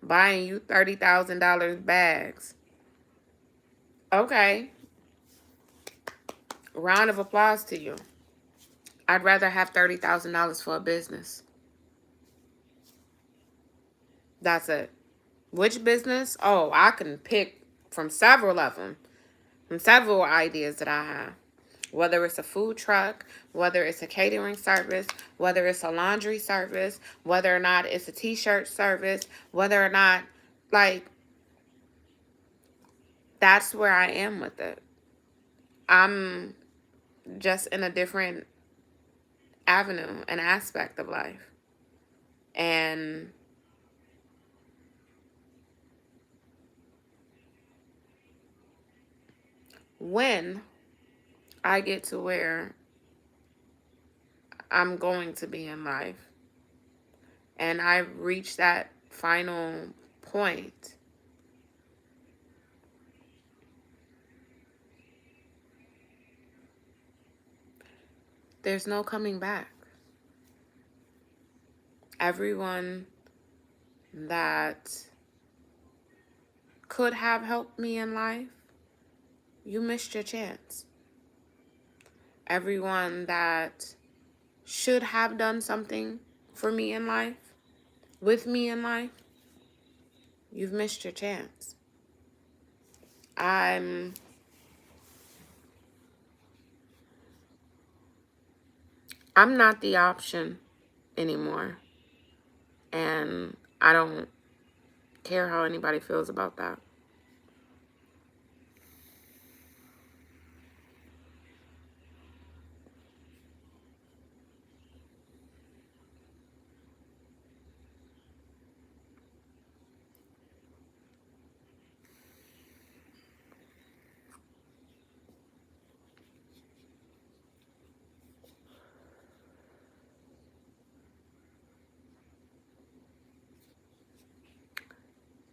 buying you $30,000 bags. Okay. Round of applause to you. I'd rather have $30,000 for a business. That's it. Which business? Oh, I can pick from several of them. From several ideas that I have. Whether it's a food truck, whether it's a catering service, whether it's a laundry service, whether or not it's a t-shirt service, whether or not, like, that's where I am with it. I'm just in a different avenue, an aspect of life. And when I get to where I'm going to be in life and I reach that final point, there's no coming back. Everyone that could have helped me in life, you missed your chance. Everyone that should have done something for me in life, with me in life, you've missed your chance. I'm not the option anymore. And I don't care how anybody feels about that.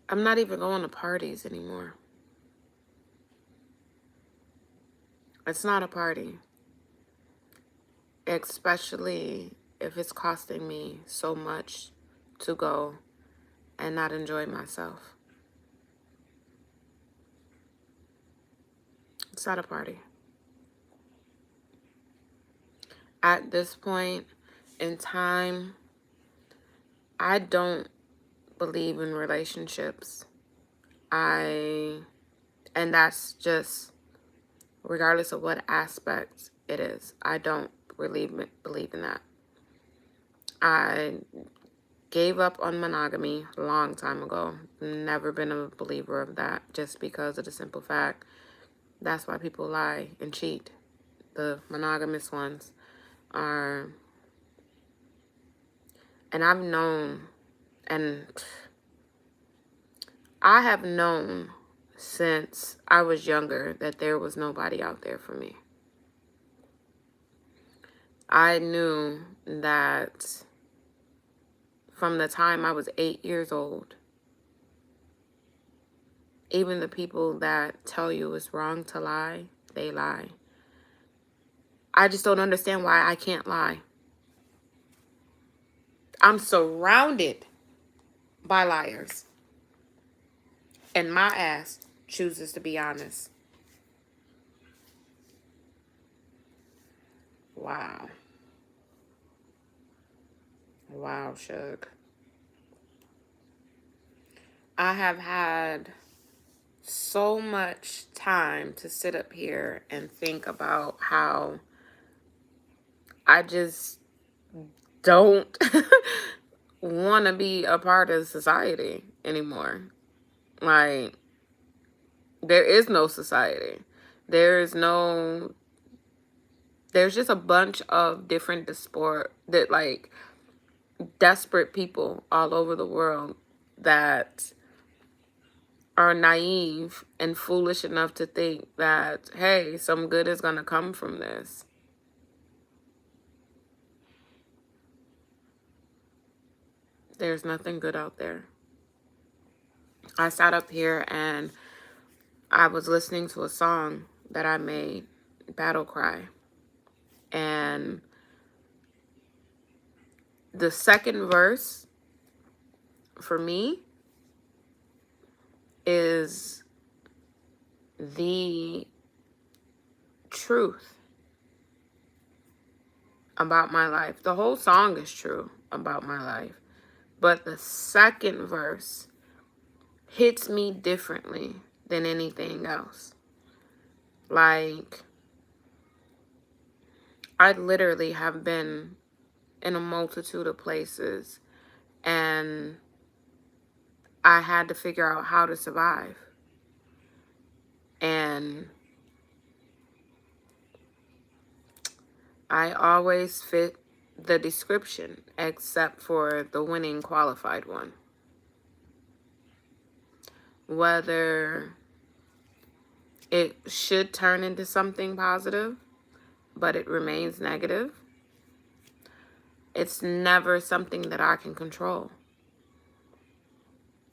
I'm not even going to parties anymore. It's not a party. Especially if it's costing me so much to go and not enjoy myself. It's not a party. At this point in time, I don't believe in relationships. And that's just regardless of what aspect it is. I don't believe in that. I gave up on monogamy a long time ago. Never been a believer of that, just because of the simple fact that's why people lie and cheat. The monogamous ones are, and I have known since I was younger that there was nobody out there for me. I knew that from the time I was 8 years old. Even the people that tell you it's wrong to lie, they lie. I just don't understand why I can't lie. I'm surrounded by liars. And my ass chooses to be honest. Wow. Wow, Shug. I have had so much time to sit up here and think about how I just don't want to be a part of society anymore. Like, there is no society. There's just a bunch of different desperate people all over the world that are naive and foolish enough to think that, hey, some good is going to come from this. There's nothing good out there. I sat up here and I was listening to a song that I made, Battle Cry. And the second verse for me is the truth about my life. The whole song is true about my life. But the second verse hits me differently than anything else. Like, I literally have been in a multitude of places and I had to figure out how to survive. And I always fit the description except for the winning qualified one. Whether It should turn into something positive, but it remains negative. It's never something that I can control.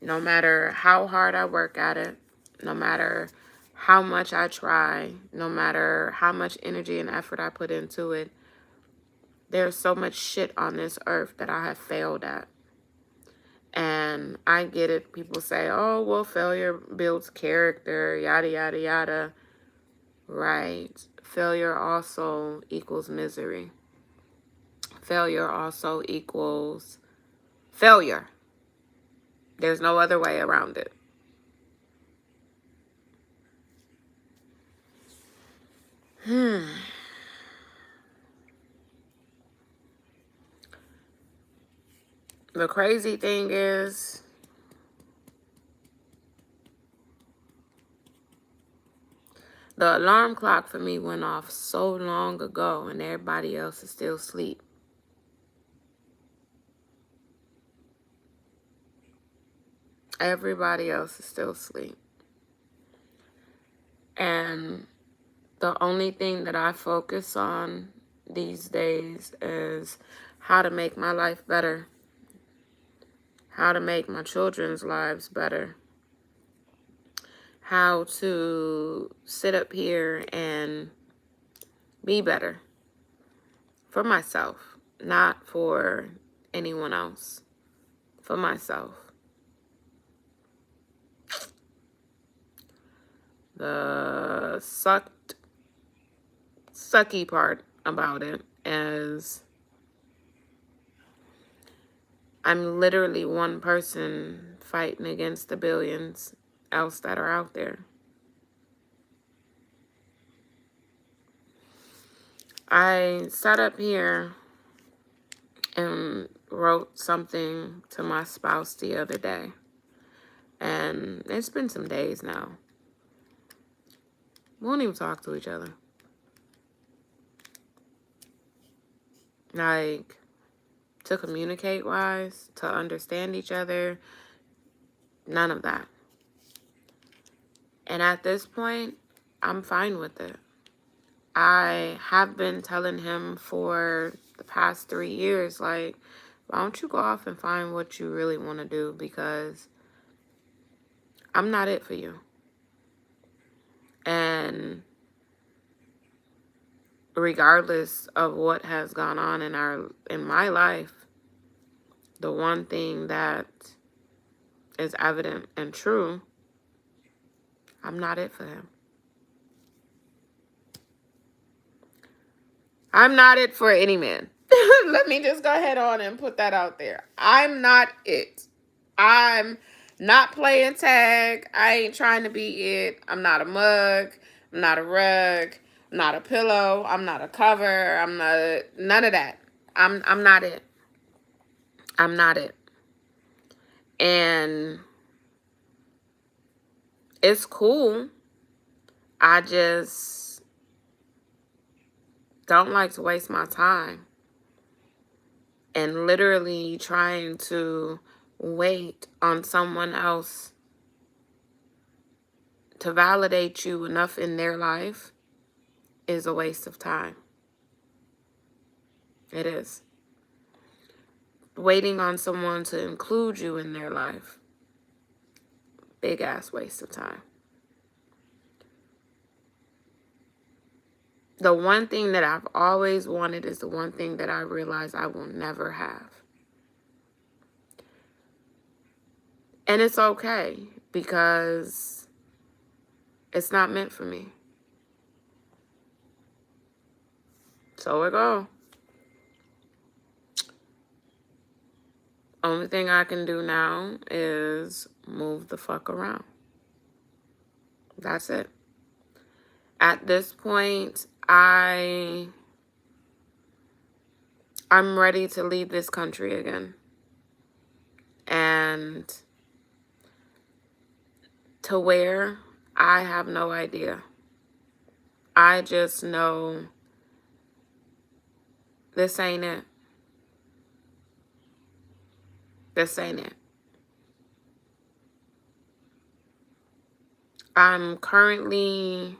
No matter how hard I work at it, no matter how much I try, no matter how much energy and effort I put into it, there's so much shit on this earth that I have failed at. And I get it. People say, oh, well, failure builds character, yada, yada, yada. Right. Failure also equals misery. Failure also equals failure. There's no other way around it. The crazy thing is, the alarm clock for me went off so long ago and everybody else is still asleep. Everybody else is still asleep. And the only thing that I focus on these days is how to make my life better. How to make my children's lives better. How to sit up here and be better for myself, not for anyone else, for myself. The sucky part about it is I'm literally one person fighting against the billions else that are out there. I sat up here and wrote something to my spouse the other day. And it's been some days now. We won't even talk to each other. Like, to communicate wise, to understand each other, none of that. And at this point, I'm fine with it. I have been telling him for the past 3 years, like, why don't you go off and find what you really want to do, because I'm not it for you. And regardless of what has gone on in my life, the one thing that is evident and true, I'm not it for him. I'm not it for any man. Let me just go ahead on and put that out there. I'm not it. I'm not playing tag. I ain't trying to be it. I'm not a mug. I'm not a rug. I'm not a pillow. I'm not a cover. I'm not none of that. I'm not it. I'm not it. And it's cool. I just don't like to waste my time and literally trying to wait on someone else to validate you enough in their life is a waste of time. It is. Waiting on someone to include you in their life, big ass waste of time. The one thing that I've always wanted is the one thing that I realize I will never have. And it's okay, because it's not meant for me. So it go. Only thing I can do now is move the fuck around. That's it. At this point, I'm ready to leave this country again. And to where, I have no idea. I just know this ain't it. This ain't it. I'm currently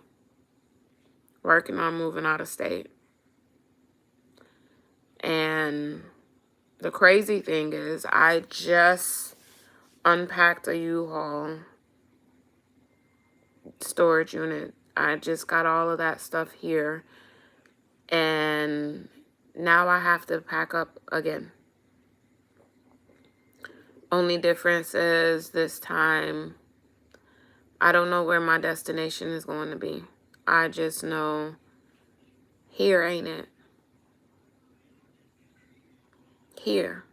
working on moving out of state. And the crazy thing is, I just unpacked a U-Haul storage unit. I just got all of that stuff here. And now I have to pack up again. Only difference is this time, I don't know where my destination is going to be. I just know here ain't it. Here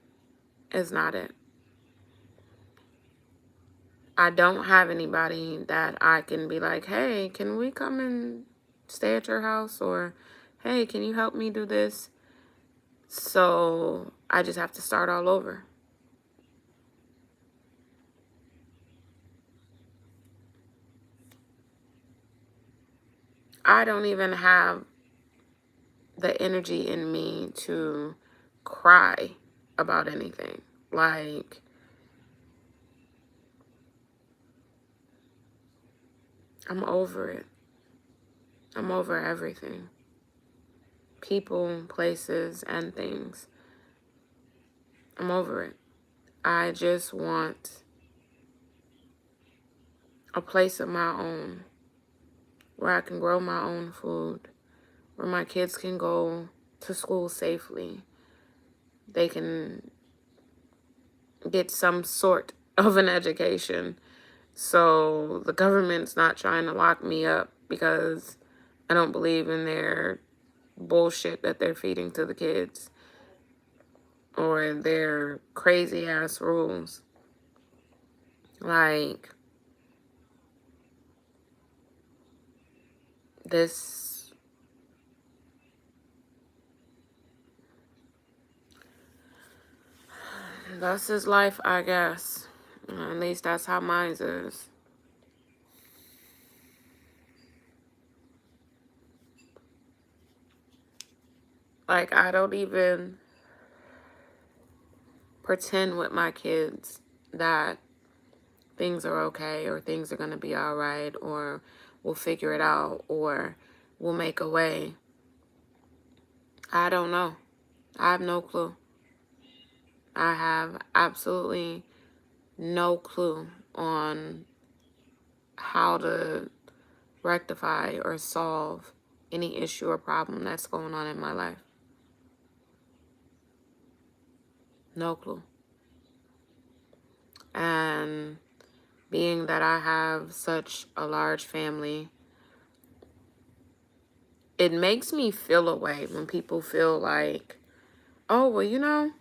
is not it. I don't have anybody that I can be like, hey, can we come and stay at your house? Or, hey, can you help me do this? So I just have to start all over. I don't even have the energy in me to cry about anything. Like, I'm over it. I'm over everything. People, places, and things. I'm over it. I just want a place of my own where I can grow my own food, where my kids can go to school safely. They can get some sort of an education. So the government's not trying to lock me up because I don't believe in their bullshit that they're feeding to the kids or their crazy ass rules. Like, this, that's his life, I guess. At least that's how mine is. Like, I don't even pretend with my kids that things are okay or things are going to be all right or we'll figure it out or we'll make a way. I don't know. I have no clue. I have absolutely no clue on how to rectify or solve any issue or problem that's going on in my life. No clue. And being that I have such a large family, it makes me feel a way when people feel like, oh, well, you know,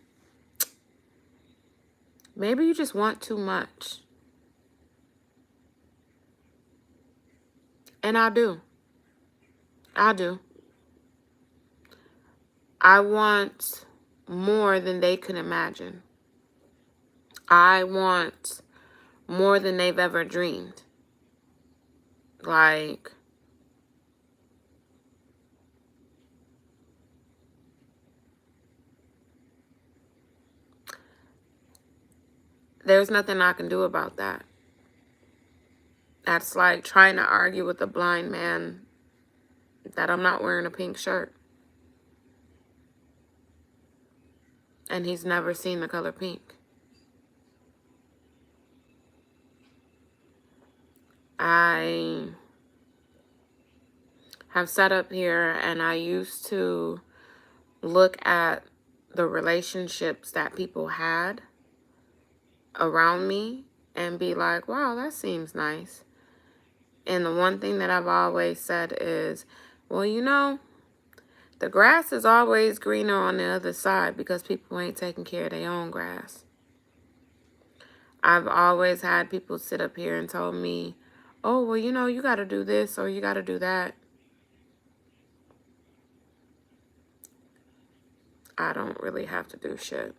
maybe you just want too much. And I do. I do. I want more than they can imagine. I want more than they've ever dreamed. Like, there's nothing I can do about that. That's like trying to argue with a blind man that I'm not wearing a pink shirt. And he's never seen the color pink. I have sat up here and I used to look at the relationships that people had around me and be like, wow, that seems nice. And the one thing that I've always said is, well, you know, the grass is always greener on the other side because people ain't taking care of their own grass. I've always had people sit up here and told me, oh, well, you know, you got to do this or you got to do that. I don't really have to do shit.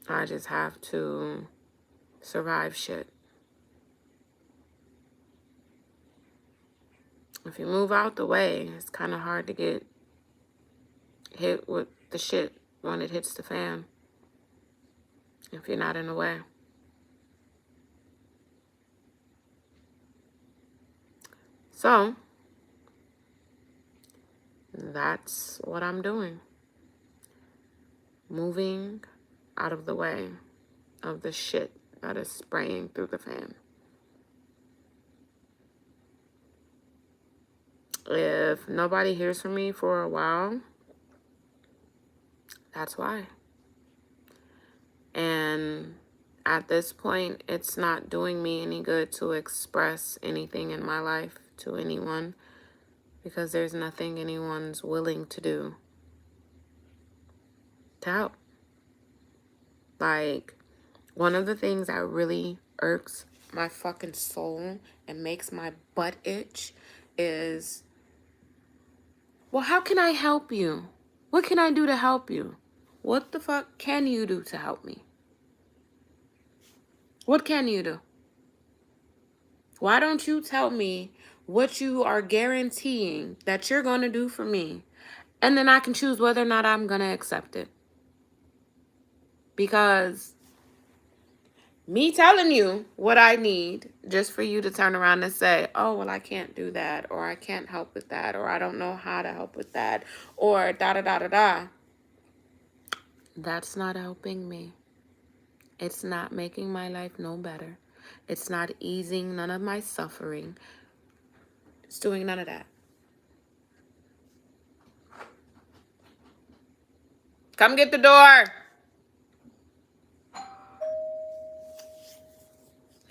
I just have to survive shit. If you move out the way, it's kind of hard to get hit with the shit when it hits the fan. If you're not in the way. So, that's what I'm doing. Moving out of the way of the shit that is spraying through the fan. If nobody hears from me for a while, that's why. And at this point, it's not doing me any good to express anything in my life to anyone because there's nothing anyone's willing to do to help. Like, one of the things that really irks my fucking soul and makes my butt itch is, well, how can I help you? What can I do to help you? What the fuck can you do to help me? What can you do? Why don't you tell me what you are guaranteeing that you're going to do for me? And then I can choose whether or not I'm going to accept it. Because me telling you what I need just for you to turn around and say, oh, well, I can't do that, or I can't help with that, or I don't know how to help with that, or da-da-da-da-da. That's not helping me. It's not making my life no better. It's not easing none of my suffering. It's doing none of that. Come get the door.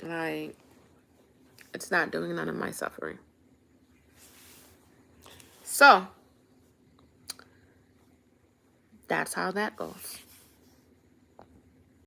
Like, it's not doing none of my suffering. So, that's how that goes.